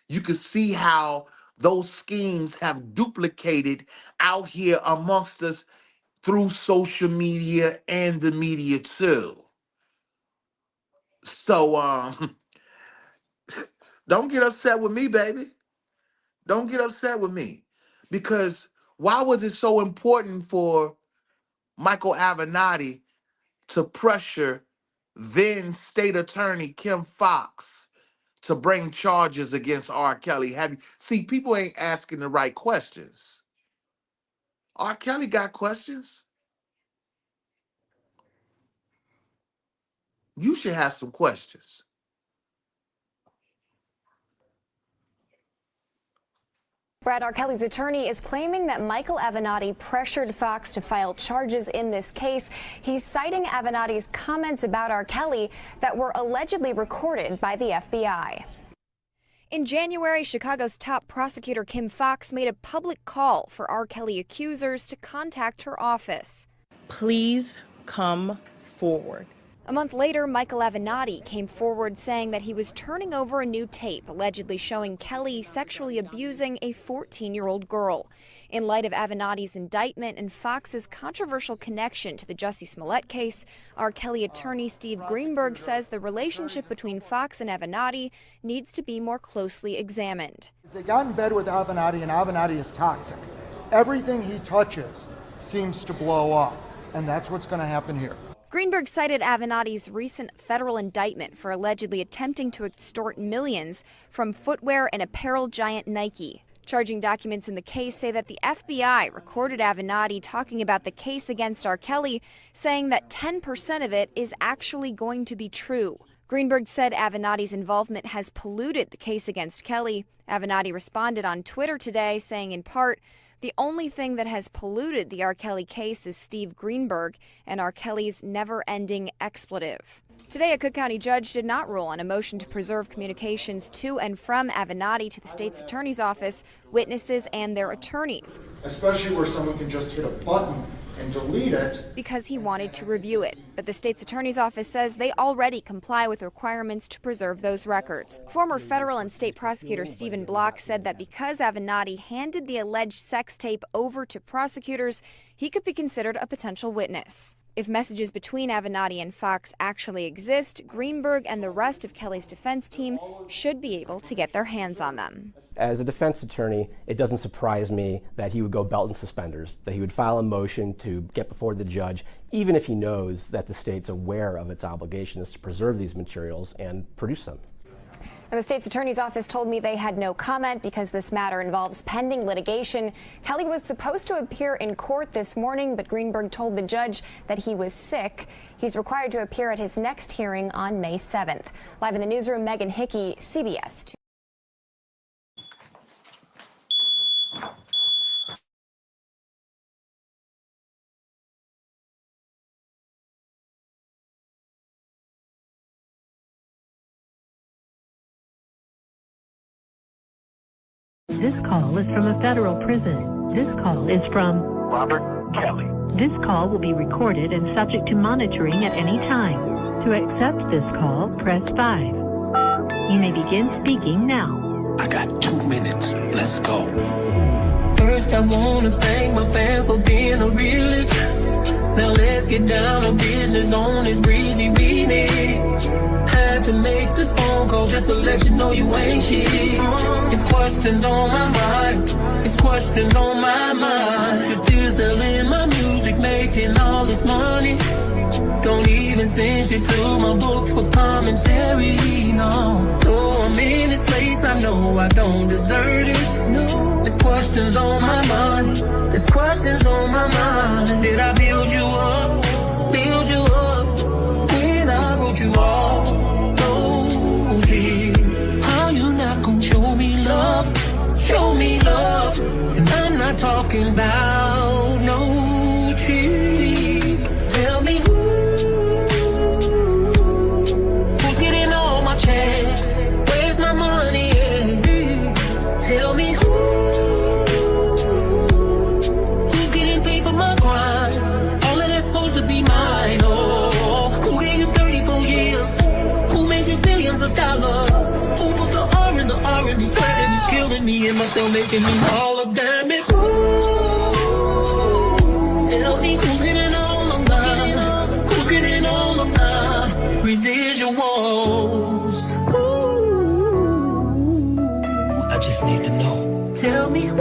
you can see how those schemes have duplicated out here amongst us through social media and the media too. So don't get upset with me, baby. Don't get upset with me. Because why was it so important for Michael Avenatti to pressure then state attorney Kim Foxx to bring charges against R. Kelly? See, people ain't asking the right questions. R. Kelly got questions. You should have some questions. Brad, R. Kelly's attorney is claiming that Michael Avenatti pressured Fox to file charges in this case. He's citing Avenatti's comments about R. Kelly that were allegedly recorded by the FBI. In January, Chicago's top prosecutor Kim Fox made a public call for R. Kelly accusers to contact her office. Please come forward. A month later, Michael Avenatti came forward saying that he was turning over a new tape allegedly showing Kelly sexually abusing a 14-year-old girl. In light of Avenatti's indictment and Fox's controversial connection to the Jussie Smollett case, R. Kelly attorney Steve Greenberg says the relationship between Fox and Avenatti needs to be more closely examined. They got in bed with Avenatti, and Avenatti is toxic. Everything he touches seems to blow up, and that's what's going to happen here. Greenberg cited Avenatti's recent federal indictment for allegedly attempting to extort millions from footwear and apparel giant Nike. Charging documents in the case say that the FBI recorded Avenatti talking about the case against R. Kelly, saying that 10% of it is actually going to be true. Greenberg said Avenatti's involvement has polluted the case against Kelly. Avenatti responded on Twitter today, saying in part, "The only thing that has polluted the R. Kelly case is Steve Greenberg and R. Kelly's never-ending expletive." Today, a Cook County judge did not rule on a motion to preserve communications to and from Avenatti to the state's attorney's office, witnesses, and their attorneys. Especially where someone can just hit a button and delete it. Because he wanted to review it. But the state's attorney's office says they already comply with requirements to preserve those records. Former federal and state prosecutor Stephen Block said that because Avenatti handed the alleged sex tape over to prosecutors, he could be considered a potential witness. If messages between Avenatti and Fox actually exist, Greenberg and the rest of Kelly's defense team should be able to get their hands on them. As a defense attorney, it doesn't surprise me that he would go belt and suspenders, that he would file a motion to get before the judge, even if he knows that the state's aware of its obligations to preserve these materials and produce them. And the state's attorney's office told me they had no comment because this matter involves pending litigation. Kelly was supposed to appear in court this morning, but Greenberg told the judge that he was sick. He's required to appear at his next hearing on May 7th. Live in the newsroom, Megan Hickey, CBS 2. This call is from a federal prison. This call is from Robert Kelly. This call will be recorded and subject to monitoring at any time. To accept this call, press 5. You may begin speaking now. I got 2 minutes. Let's go. First, I wanna thank my fans for being the realest. Now let's get down to business on this breezy remix. Had to make this phone call just to let you know you ain't shit. It's questions on my mind. It's questions on my mind. You're still selling my music, making all this money. Don't even send shit to my books for commentary, no. Though I'm in this place, I know I don't deserve this. There's questions on my mind. There's questions on my mind. Did I build you up? Build you up when I wrote you all those years? How you not gonna show me love? Show me love. And I'm not talking about no cheat. Tell me who's getting all my checks? Where's my money at? Tell me who's getting paid for my crime? All of that's supposed to be mine. Oh, who gave you 34 years? Who made you billions of dollars? Who put the R in the R and the sweat and it's killing me and myself, making me all of damn it. Tell me who's getting all of mine? Who's getting all of my residuals? I just need to know. Tell me who.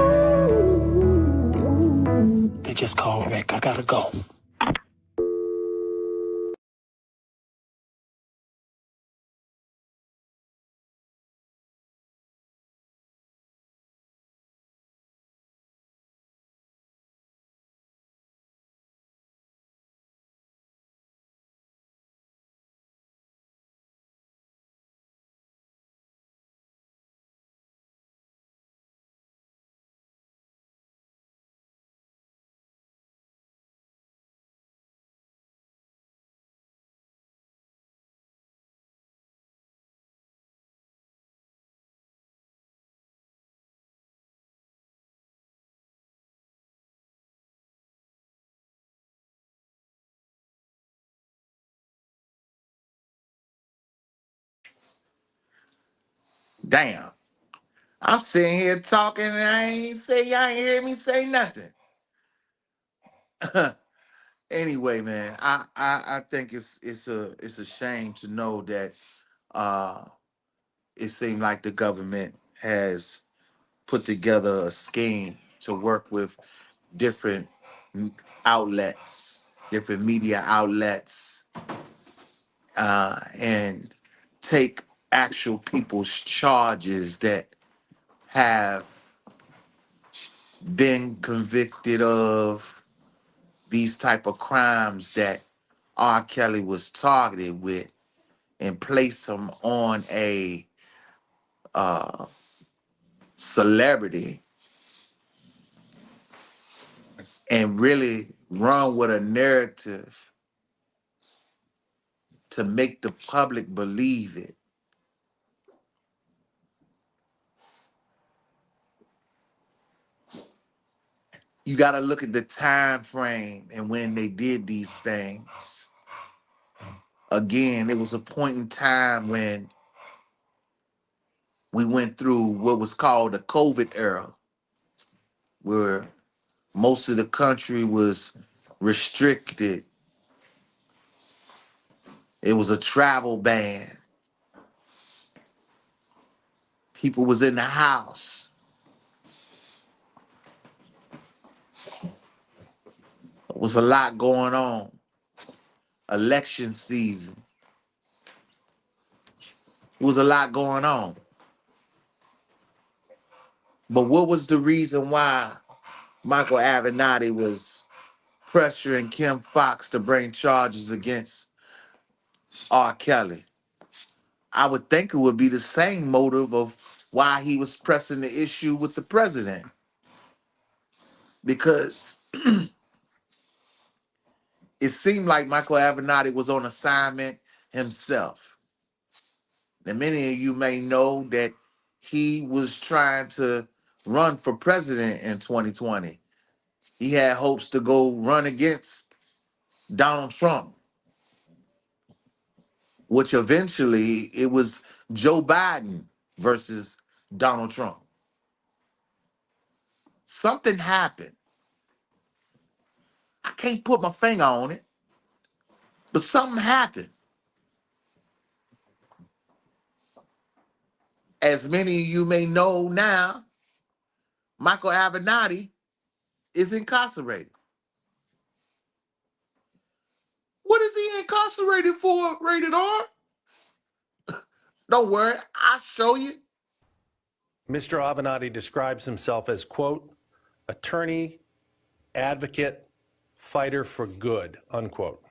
They just called Rick. I gotta go. Damn. I'm sitting here talking and y'all ain't hear me say nothing. Anyway, man, I think it's a shame to know that it seemed like the government has put together a scheme to work with different outlets, different media outlets, and take actual people's charges that have been convicted of these type of crimes that R. Kelly was targeted with, and place them on a celebrity and really run with a narrative to make the public believe it. You got to look at the time frame and when they did these things. Again, it was a point in time when we went through what was called the COVID era, where most of the country was restricted. It was a travel ban. People was in the house. There was a lot going on. Election season. There was a lot going on. But what was the reason why Michael Avenatti was pressuring Kim Fox to bring charges against R. Kelly? I would think it would be the same motive of why he was pressing the issue with the president. Because it seemed like Michael Avenatti was on assignment himself. And many of you may know that he was trying to run for president in 2020. He had hopes to go run against Donald Trump, which eventually it was Joe Biden versus Donald Trump. Something happened. I can't put my finger on it, but something happened. As many of you may know now, Michael Avenatti is incarcerated. What is he incarcerated for, Rated R? Don't worry, I'll show you. Mr. Avenatti describes himself as, quote, attorney, advocate, fighter for good, unquote.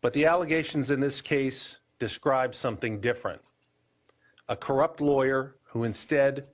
But the allegations in this case describe something different. A corrupt lawyer who instead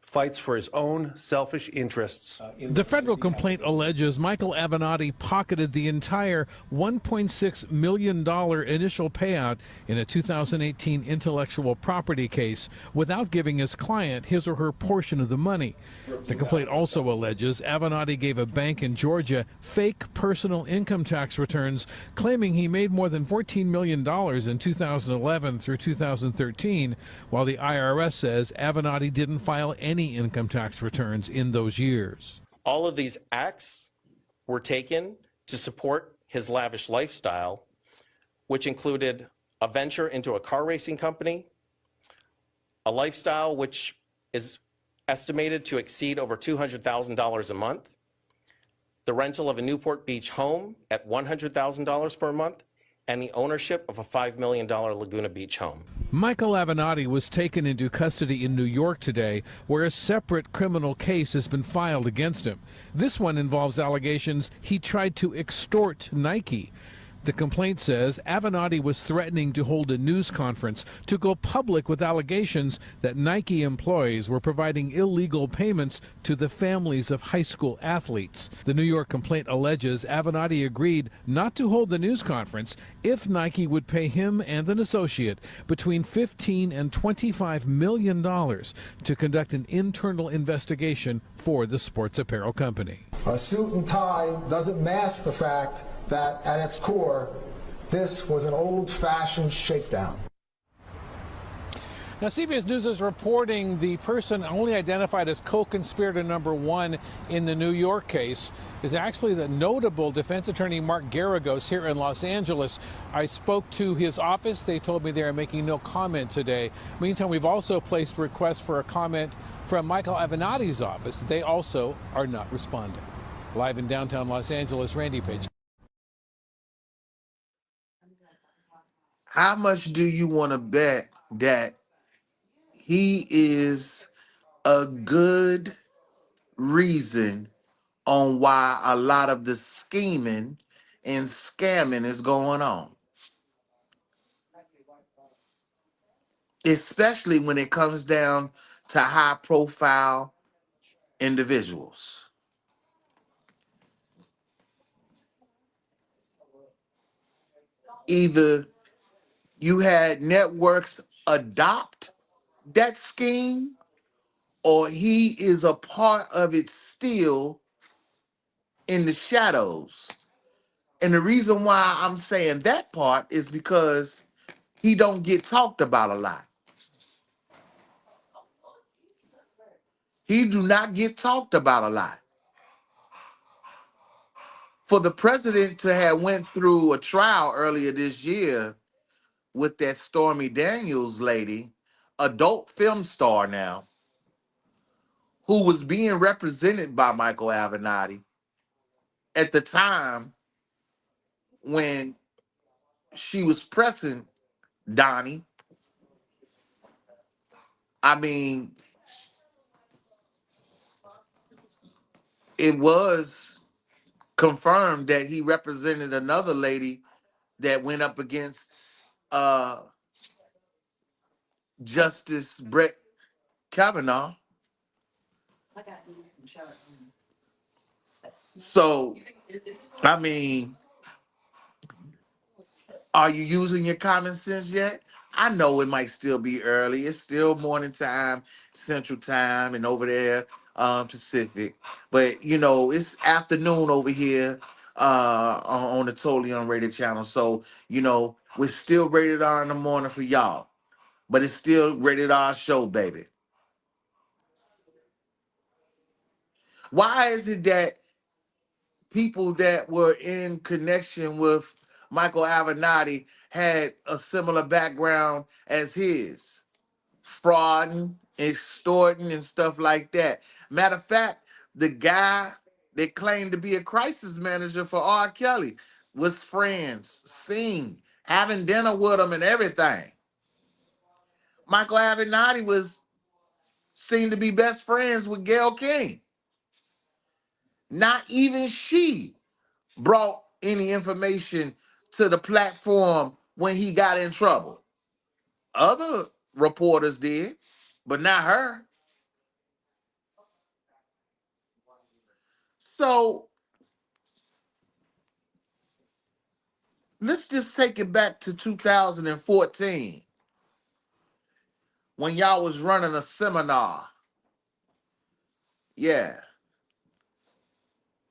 fights for his own selfish interests. The federal complaint alleges Michael Avenatti pocketed the entire $1.6 million initial payout in a 2018 intellectual property case without giving his client his or her portion of the money. The complaint also alleges Avenatti gave a bank in Georgia fake personal income tax returns, claiming he made more than $14 million in 2011 through 2013, while the IRS says Avenatti didn't file any income tax returns in those years. All of these acts were taken to support his lavish lifestyle, which included a venture into a car racing company, a lifestyle which is estimated to exceed over $200,000 a month, the rental of a Newport Beach home at $100,000 per month, and the ownership of a $5 million Laguna Beach home. Michael Avenatti was taken into custody in New York today, where a separate criminal case has been filed against him. This one involves allegations he tried to extort Nike. The complaint says Avenatti was threatening to hold a news conference to go public with allegations that Nike employees were providing illegal payments to the families of high school athletes. The New York complaint alleges Avenatti agreed not to hold the news conference if Nike would pay him and an associate between $15 and $25 million to conduct an internal investigation for the sports apparel company. A suit and tie doesn't mask the fact that at its core, this was an old-fashioned shakedown. Now, CBS News is reporting the person only identified as co-conspirator number one in the New York case is actually the notable defense attorney Mark Garagos here in Los Angeles. I spoke to his office. They told me they are making no comment today. Meantime, we've also placed requests for a comment from Michael Avenatti's office. They also are not responding. Live in downtown Los Angeles, Randy Page. How much do you want to bet that he is a good reason on why a lot of the scheming and scamming is going on? Especially when it comes down to high profile individuals. Either you had networks adopt that scheme, or he is a part of it still in the shadows. And the reason why I'm saying that part is because he don't get talked about a lot. He do not get talked about a lot. For the president to have went through a trial earlier this year with that Stormy Daniels lady, adult film star now, who was being represented by Michael Avenatti at the time when she was pressing Donnie. I mean, it was confirmed that he represented another lady that went up against uh, Justice Brett Kavanaugh. So, I mean, are you using your common sense yet? I know it might still be early. It's still morning time, Central Time, and over there, Pacific. But you know, it's afternoon over here on the Totally Unrated channel. So you know, we're still rated R in the morning for y'all, but it's still rated R show, baby. Why is it that people that were in connection with Michael Avenatti had a similar background as his? Frauding, extorting, and stuff like that. Matter of fact, the guy that claimed to be a crisis manager for R.Kelly was friends, seen, having dinner with him and everything. Michael Avenatti was seen to be best friends with Gayle King. Not even she brought any information to the platform when he got in trouble. Other reporters did, but not her. So let's just take it back to 2014 when y'all was running a seminar. Yeah,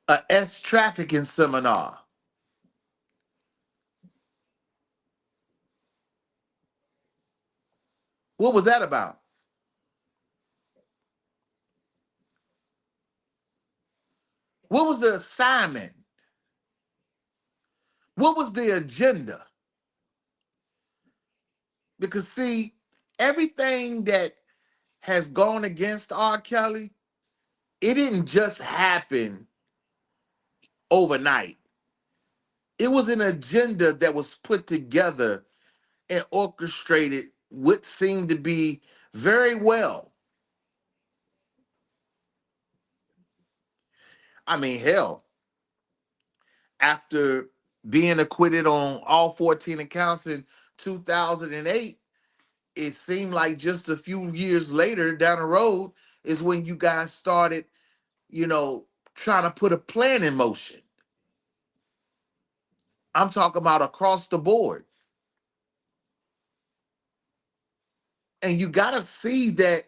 a S trafficking seminar. What was that about? What was the assignment? What was the agenda? Because see, everything that has gone against R. Kelly, it didn't just happen overnight. It was an agenda that was put together and orchestrated what seemed to be very well. I mean, hell, after being acquitted on all 14 accounts in 2008, it seemed like just a few years later down the road is when you guys started, you know, trying to put a plan in motion. I'm talking about across the board. And you got to see that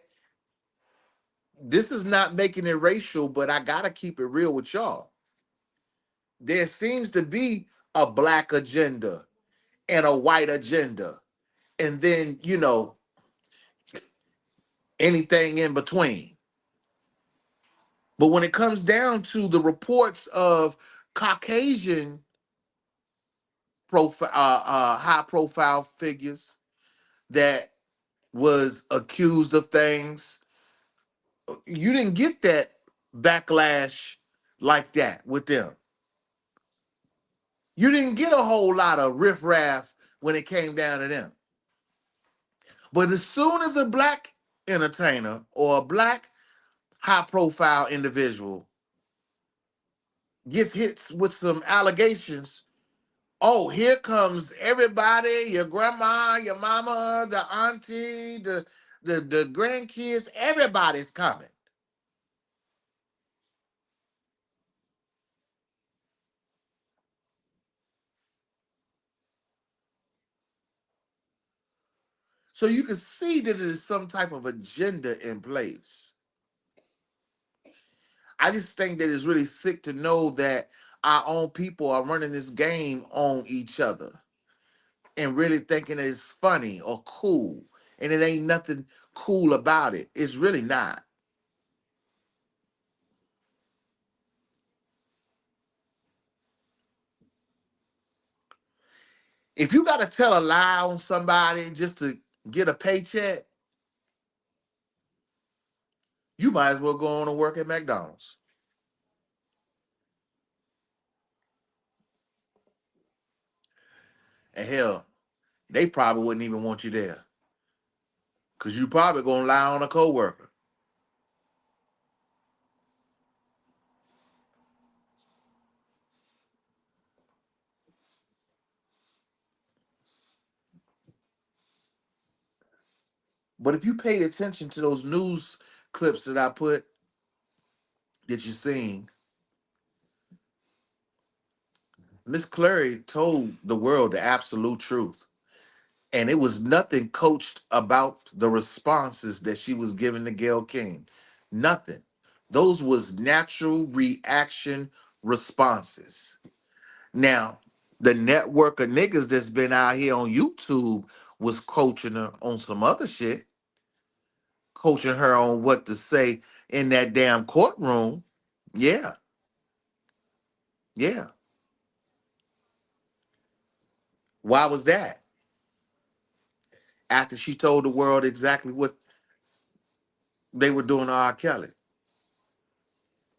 this is not making it racial, but I got to keep it real with y'all. There seems to be a black agenda and a white agenda. And then, you know, anything in between. But when it comes down to the reports of Caucasian high profile figures that was accused of things, you didn't get that backlash like that with them. You didn't get a whole lot of riffraff when it came down to them. But as soon as a black entertainer or a black high profile individual gets hit with some allegations, oh, here comes everybody, your grandma, your mama, the auntie, the grandkids, everybody's coming. So you can see that there's some type of agenda in place. I just think that it's really sick to know that our own people are running this game on each other and really thinking that it's funny or cool. And it ain't nothing cool about it. It's really not. If you got to tell a lie on somebody just to get a paycheck, you might as well go on and work at McDonald's. And hell, they probably wouldn't even want you there because you probably going to lie on a coworker. But if you paid attention to those news clips that I put, that you seen, Miss Clary told the world the absolute truth. And it was nothing coached about the responses that she was giving to Gayle King. Nothing. Those was natural reaction responses. Now, the network of niggas that's been out here on YouTube was coaching her on some other shit, coaching her on what to say in that damn courtroom. Yeah, yeah. Why was that? After she told the world exactly what they were doing to R. Kelly.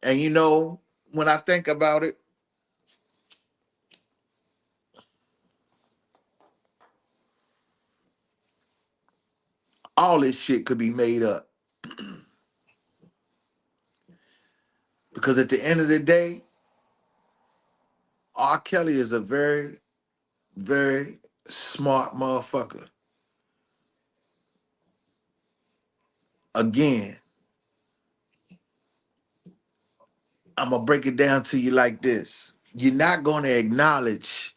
And you know, when I think about it, all this shit could be made up. Because at the end of the day, R. Kelly is a very, very smart motherfucker. Again, I'm gonna break it down to you like this. You're not gonna acknowledge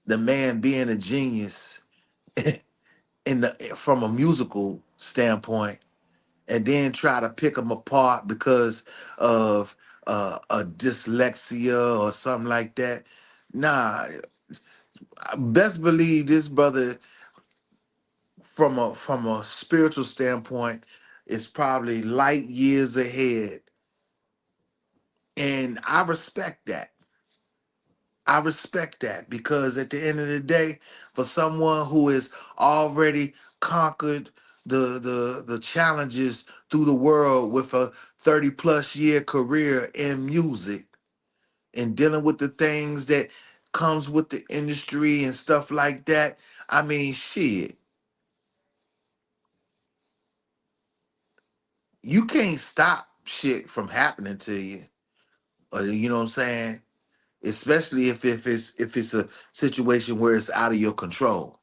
the man being a genius from a musical standpoint, and then try to pick him apart because of a dyslexia or something like that. Nah, best believe this brother, from a spiritual standpoint, is probably light years ahead, and I respect that. I respect that because at the end of the day, for someone who has already conquered the challenges through the world with a 30 plus year career in music and dealing with the things that comes with the industry and stuff like that, I mean, shit, you can't stop shit from happening to you. You know what I'm saying? Especially if it's a situation where it's out of your control.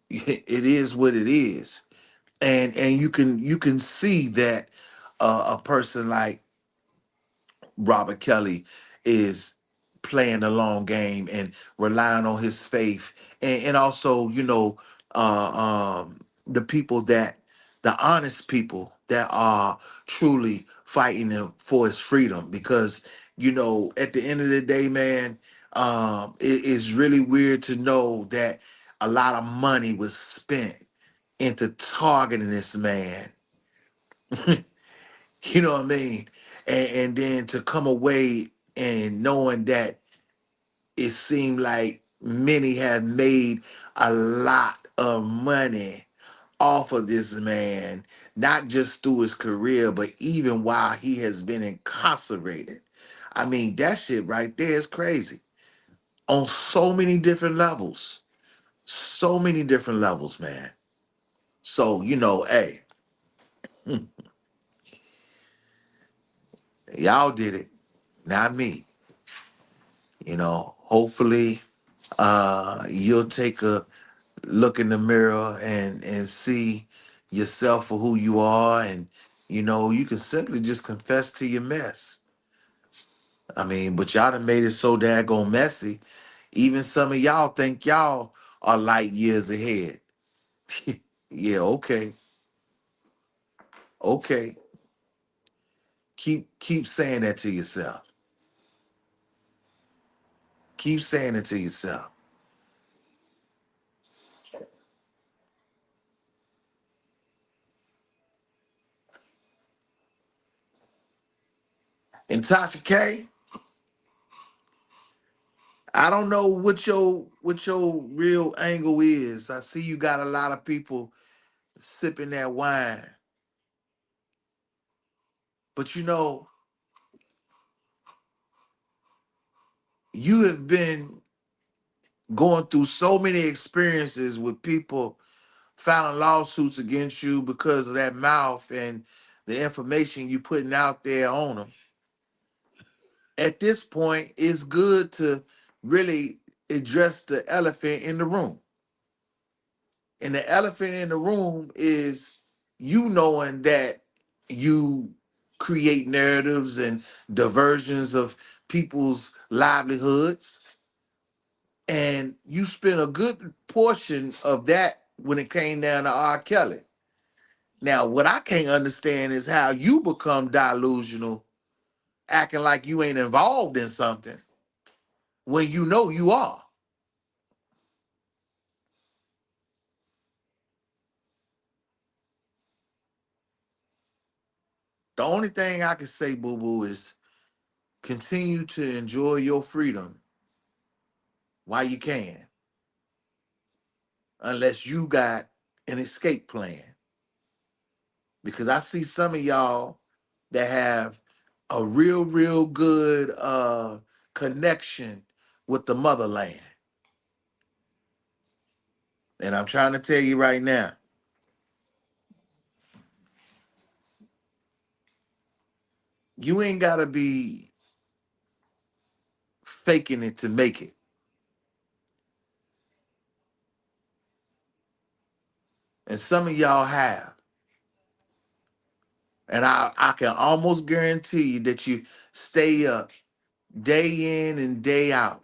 It is what it is, and you can see that a person like Robert Kelly is playing the long game and relying on his faith, and also, the people the honest people that are truly fighting him for his freedom. Because at the end of the day, man, it is really weird to know that a lot of money was spent into targeting this man You know what I mean? And then to come away and knowing that it seemed like many have made a lot of money off of this man, not just through his career, but even while he has been incarcerated. I mean, that shit right there is crazy on so many different levels. So many different levels, man. So, hey, y'all did it, not me. Hopefully you'll take a look in the mirror and see yourself for who you are, and you can simply just confess to your mess. I mean, but y'all done made it so daggone messy. Even some of y'all think y'all are light years ahead. Yeah, okay. Okay. Keep saying that to yourself. Keep saying it to yourself. And Tasha K, I don't know what your real angle is. I see you got a lot of people sipping that wine. But you have been going through so many experiences with people filing lawsuits against you because of that mouth and the information you putting out there on them. At this point, it's good to really address the elephant in the room. And the elephant in the room is you knowing that you create narratives and diversions of people's livelihoods. And you spent a good portion of that when it came down to R. Kelly. Now, what I can't understand is how you become delusional, acting like you ain't involved in something when you know you are. The only thing I can say, boo boo, is continue to enjoy your freedom while you can, unless you got an escape plan. Because I see some of y'all that have a real good connection with the motherland. And I'm trying to tell you right now, you ain't gotta be faking it to make it. And some of y'all have. And I can almost guarantee you that you stay up day in and day out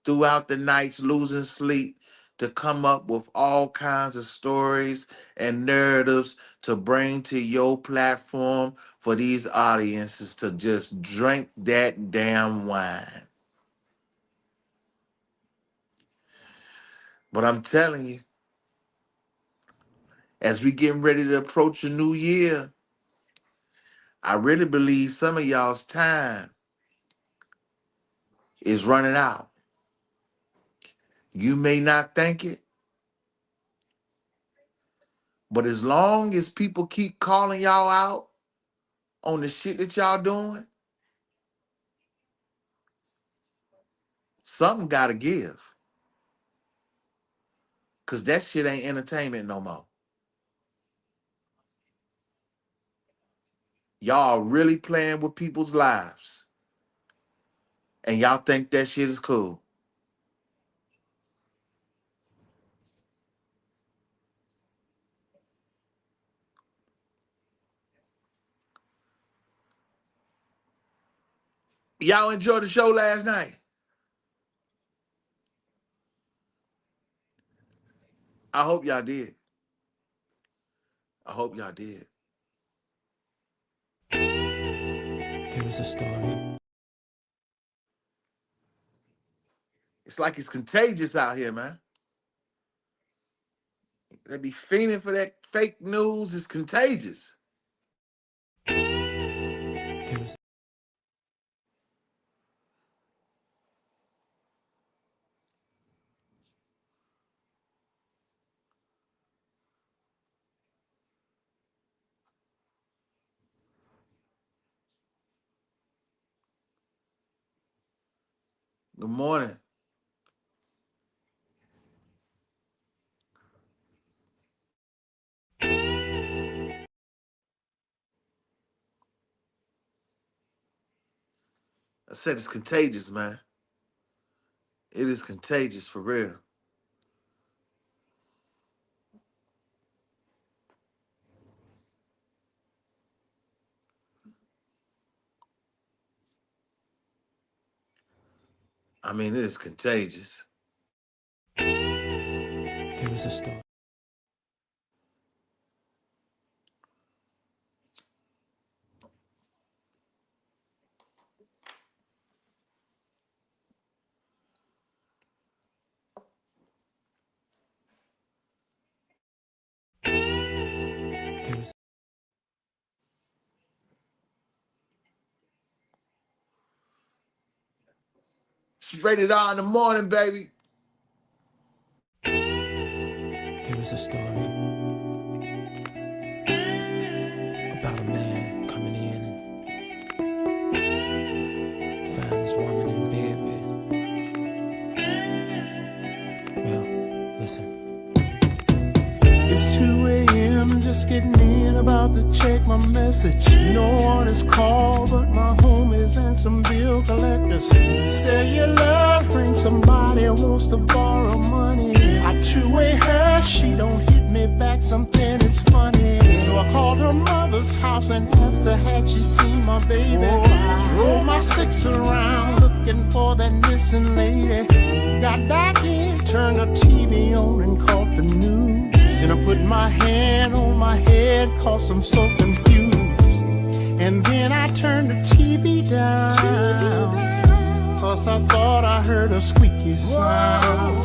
throughout the nights losing sleep to come up with all kinds of stories and narratives to bring to your platform for these audiences to just drink that damn wine. But I'm telling you, as we getting ready to approach a new year, I really believe some of y'all's time is running out. You may not think it, but as long as people keep calling y'all out on the shit that y'all doing, something gotta give. Cause that shit ain't entertainment no more. Y'all really playing with people's lives. And y'all think that shit is cool. Y'all enjoyed the show last night? I hope y'all did. I hope y'all did. Here's a story. It's like it's contagious out here, man. They be fiending for that fake news. It's contagious. Good morning. I said it's contagious, man. It is contagious for real. I mean, it is contagious. It was a story. It was. It's rated R in the morning, baby. It was a story about a man coming in and found his woman in bed with. Well, listen. It's 2 a.m. I'm just getting in, about to check my message. No one is called, but my homies and some bill collectors. Cellular ring, somebody wants to borrow money. I two-way her, she don't hit me back, something is funny. So I called her mother's house and asked her had she seen my baby. I rolled my six around looking for that missing lady. Got back in, turned the TV on and caught the news. Then I put my hand on my head, cause I'm so confused. And then I turned the TV down, cause I thought I heard a squeaky sound.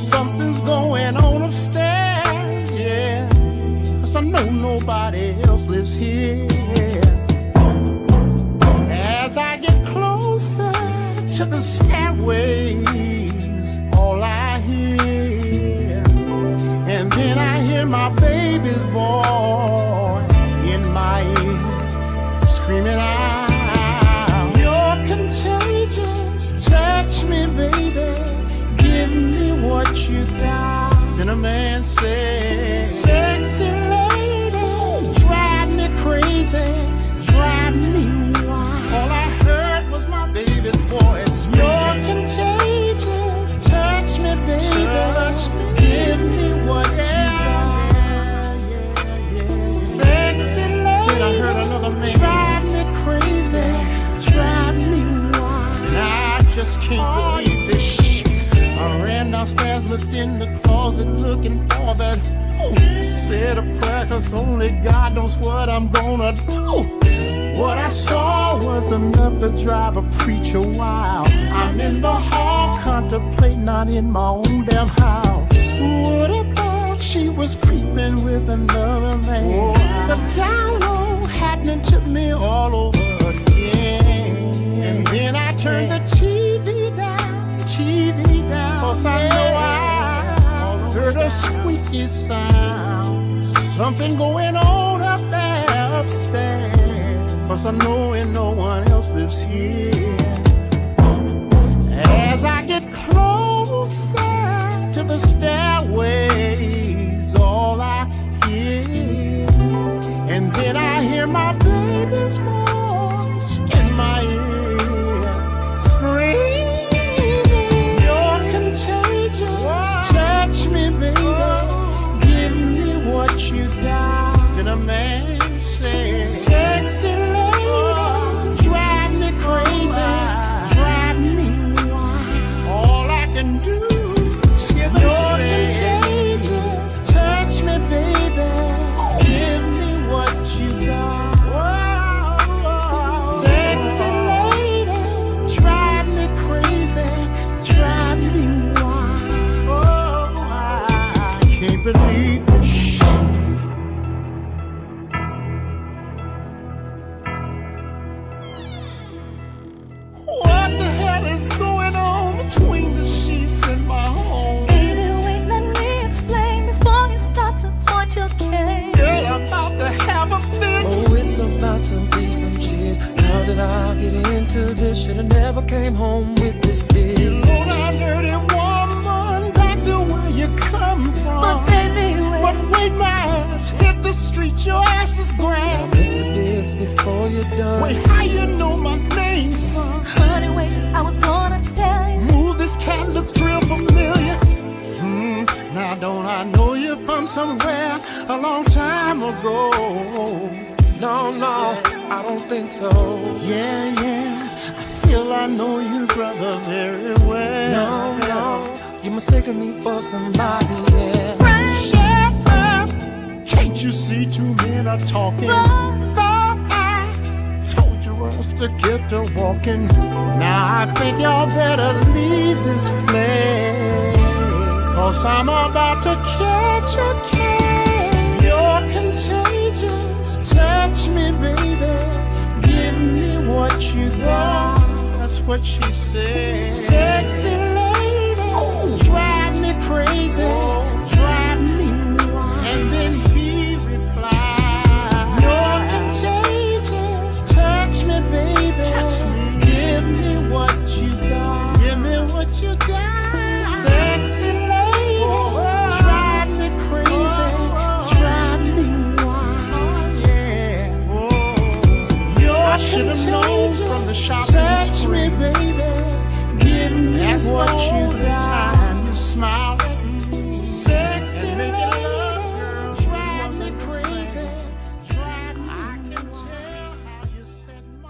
Something's going on upstairs, yeah, cause I know nobody else lives here. As I get closer to the stairways, all I hear, and then I hear my baby's voice in my ear, screaming out, "You're contagious, touch me, baby, give me what you got." Then a man said, "Sexy lady, drive me crazy, drive me wild." All I heard was my baby's voice, "You're contagious, touch me, baby, touch me, give me what you got." Sexy lady, then I heard another man, "Drive me crazy, drive me wild." And I just can't believe this shit. I ran downstairs, looked in the closet, looking for that. Said a prayer, cause only God knows what I'm gonna do. What I saw was enough to drive a preacher wild. I'm in the hall, contemplating, not in my own damn house. Who would have thought she was creeping with another man? The download happening to me all over again. And then I turned the TV down, cause I know I heard a squeaky sound. Something going on up there upstairs, cause I know and no one else lives here. As I get closer to the stairways, all I hear, and then I hear my baby's voice in my ear, screaming, "You're contagious, touch me, baby, give me what you got." Then a man said, "Sexy lady, drive me crazy, drive me wild." All I can do is hear them say, "You're contagious, touch me, baby, give me what you got." Sexy lady, drive me crazy, drive me wild. Oh, I can't believe this shit. What the hell is going on between the sheets in my home? Baby, wait, let me explain before you start to point your case. Girl, I'm about to have a fit. Oh, it's about to be some shit. How did I get into this shit? Should've never came home with this bitch. You know that dirty woman, back to where you come from. But baby, wait. But wait, my ass hit the street, your ass is grand. Now, Mr. Biggs, before you're done. Wait, how you know my name, son? Honey, wait, I was gonna tell you. Move, this cat looks real familiar. Now don't I know you from somewhere a long time ago? No, I don't think so. Yeah, I feel I know you, brother, very well. No, you're mistaking me for somebody else. Shut up! Can't you see two men are talking? Thought I told you us to get to walking. Now I think y'all better leave this place, 'cause I'm about to catch a case. You're contagious. Touch me, baby. Give me what you got. That's what she said. Sexy lady, drive me crazy, drive me wild. And then he replied, you're contagious. Touch me, baby. Touch me. Give me what you got. Give me what you got. Sexy lady, drive me crazy, drive me wild. Yeah. I should have known from the shopping Touch spree. Me, baby. Give me that's what you got. You smile at me. Sexy and make it love, girl. Drive me crazy. Drive me. I can tell how you set my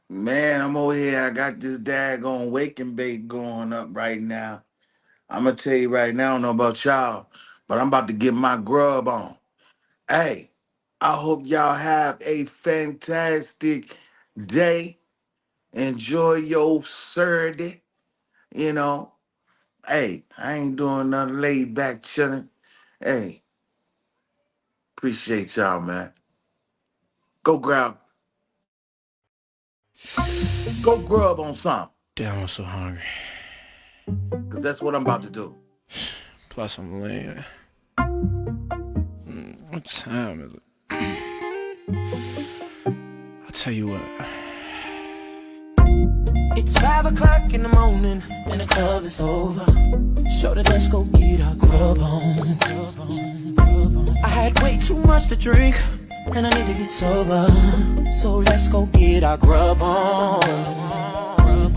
Man, I'm over here. I got this daggone wake and bake going up right now. I'm going to tell you right now, I don't know about y'all, but I'm about to get my grub on. Hey, I hope y'all have a fantastic day. Enjoy your Saturday. You know, hey, I ain't doing nothing laid back chilling. Hey, appreciate y'all, man. Go grub on something. Damn, I'm so hungry. Because that's what I'm about to do. Plus, I'm late. What time is it? I'll tell you what. It's 5 o'clock in the morning and the club is over. Shorty, let's go get our grub on. I had way too much to drink and I need to get sober. So let's go get our grub on.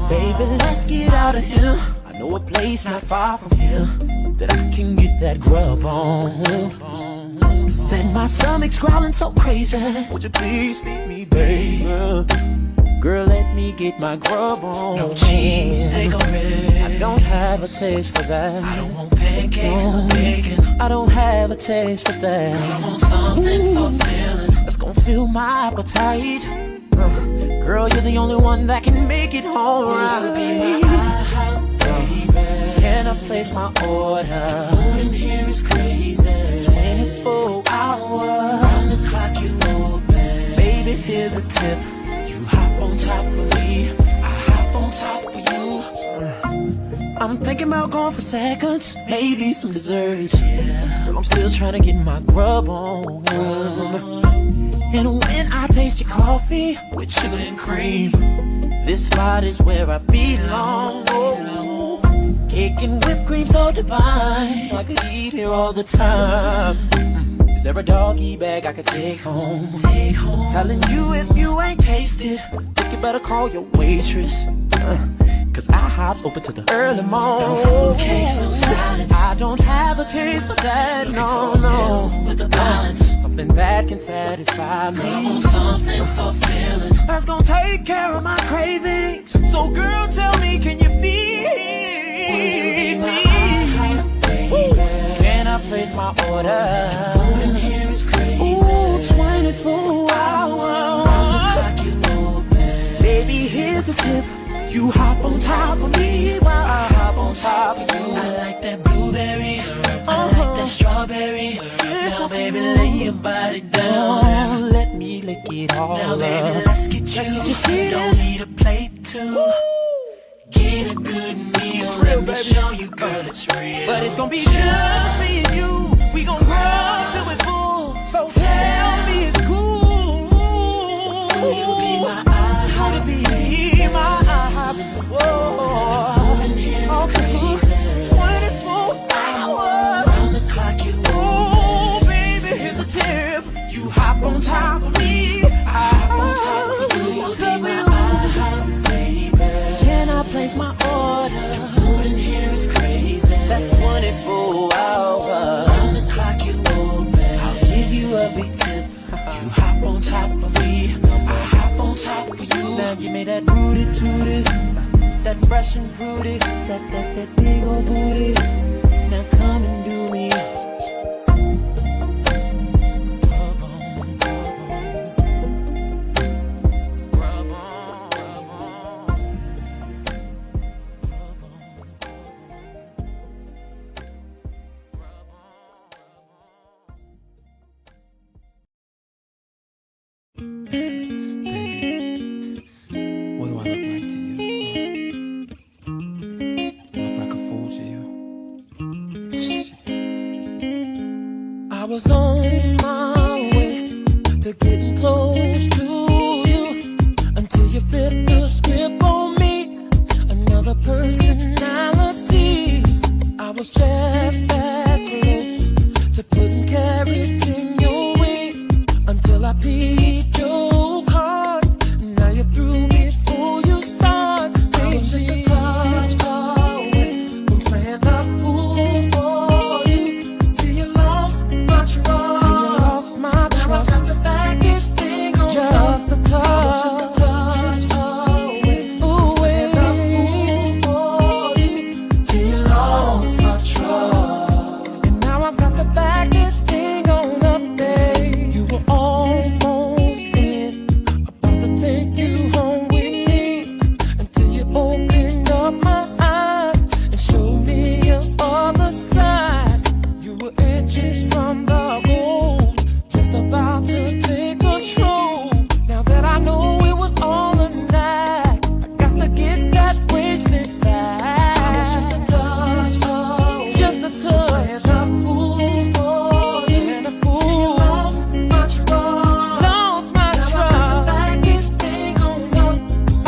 Baby, let's get out of here. I know a place not far from here that I can get that grub on. Said my stomach's growling so crazy. Would you please feed me, baby? Girl, let me get my grub on. No cheese, take a rib. I don't have a taste for that. I don't want pancakes or bacon. I don't have a taste for that. Girl, I want something fulfilling. That's gonna fill my appetite. Girl, you're the only one that can make it home right. Be my IHOP, baby. Can I place my order? Food in here is crazy. 24 hours. Round the clock you open. Baby, here's a tip. You hop on top of me, I hop on top of you. I'm thinking about going for seconds, maybe some dessert. Girl, I'm still trying to get my grub on. And when I taste your coffee with sugar and cream, this spot is where I belong. Cake and whipped cream so divine, I could eat here all the time. Is there a doggy bag I could take home? Telling you if you ain't tasted, think you better call your waitress. Cause IHOP's open to the early morning. No food case, no salads. I don't have a taste for that, no. With a balance, something that can satisfy me. I want something fulfilling that's gonna take care of my cravings. So girl, tell me, can you feed me? Can I place my order? Food in here is crazy. Ooh, 24 hours. Baby, here's the tip. You hop on top of me while I hop on top of you. I like that blueberry syrup. I like that strawberry syrup. Now, baby, lay your body down. Let me lick it all now, baby, let's get you seated. Don't need a plate too. Get a good meal. Let me show you, girl, it's real. But it's gonna be just me and you. We gon' grow. So tell me it's cool. You be my eye, you be my eye. Whoa, and here is crazy. 24 hours, round the clock you. Oh, baby, here's a tip. You hop on top of me, I hop on top of you. You be my eye, baby. Can I place my order? The food in here is crazy. That's 24 hours. Round the clock you open. I'll give you a big tip. You hop on top of me, I hop on top of you. Now give me that booty tooty, that fresh and fruity, that big old booty. Now come and do me. I was on my way to getting close to you until you flipped the script on me. Another personality. I was just that close to putting carrots in your way until I peeped your card. Now you threw me before you start. I was just a touch away from playing the fool for you till you lost my trust. Till you lost my trust. Now I got the baddest thing on just a touch. I was just a touch away. Ooh, playing the fool for you till you lost my trust. And now I've got the baddest thing on up there. You were almost in, about to take you home with me until you opened up my eyes and showed me your other side. You were inches from the gold, just about to take control. Now that I know it was all a night, I got to get that bracelet back. I was just a touch, oh, just a touch. And a fool for you, and a fool. Lost my trust, lost my trust. Now I got the baddest thing on up.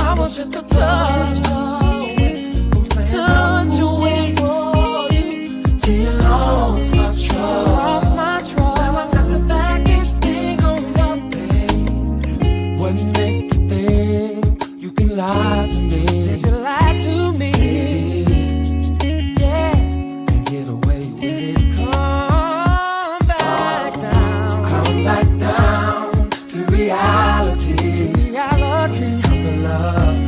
I was just a touch away from playing touch away for you till you lost my trust. Lost my trust. Now I got the baddest thing on up, babe. What make you think you can lie to me? Did you lie to me? Yeah, and get away with it. Come back down. Come back down to reality. To reality of the love.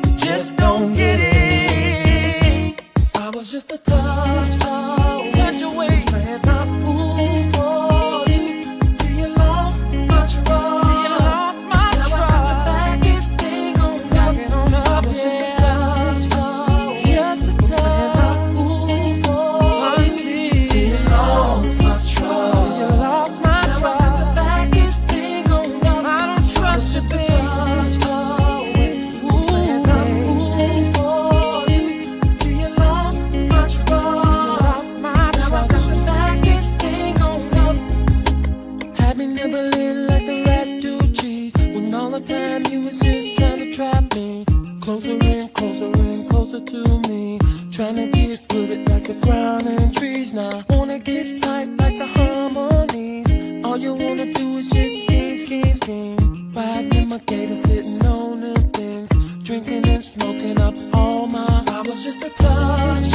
You just don't get it. I was just a touch away. Touch away. Playing the fool for you till you lost my trust. Till you lost my trust. Now I got the baddest thing on up. I was just a touch away. Just a touch. Playing the fool for you till you lost my trust. Till you lost my trust. Now I got the baddest thing on up. I don't trust you, babe. Touch away. Playing the fool for you till you lost my trust. Till you lost my trust. Now I got the baddest thing on up. Had me nibbling like the rat do cheese when all the time you was just trying to trap me. Closer and closer and closer to me. Trying to get with it like the ground and trees. Now wanna get tight like the harmonies. All you wanna do is just scheme, scheme, scheme. Riding in my gator, sitting on them things, drinking and smoking up all my. I was just a touch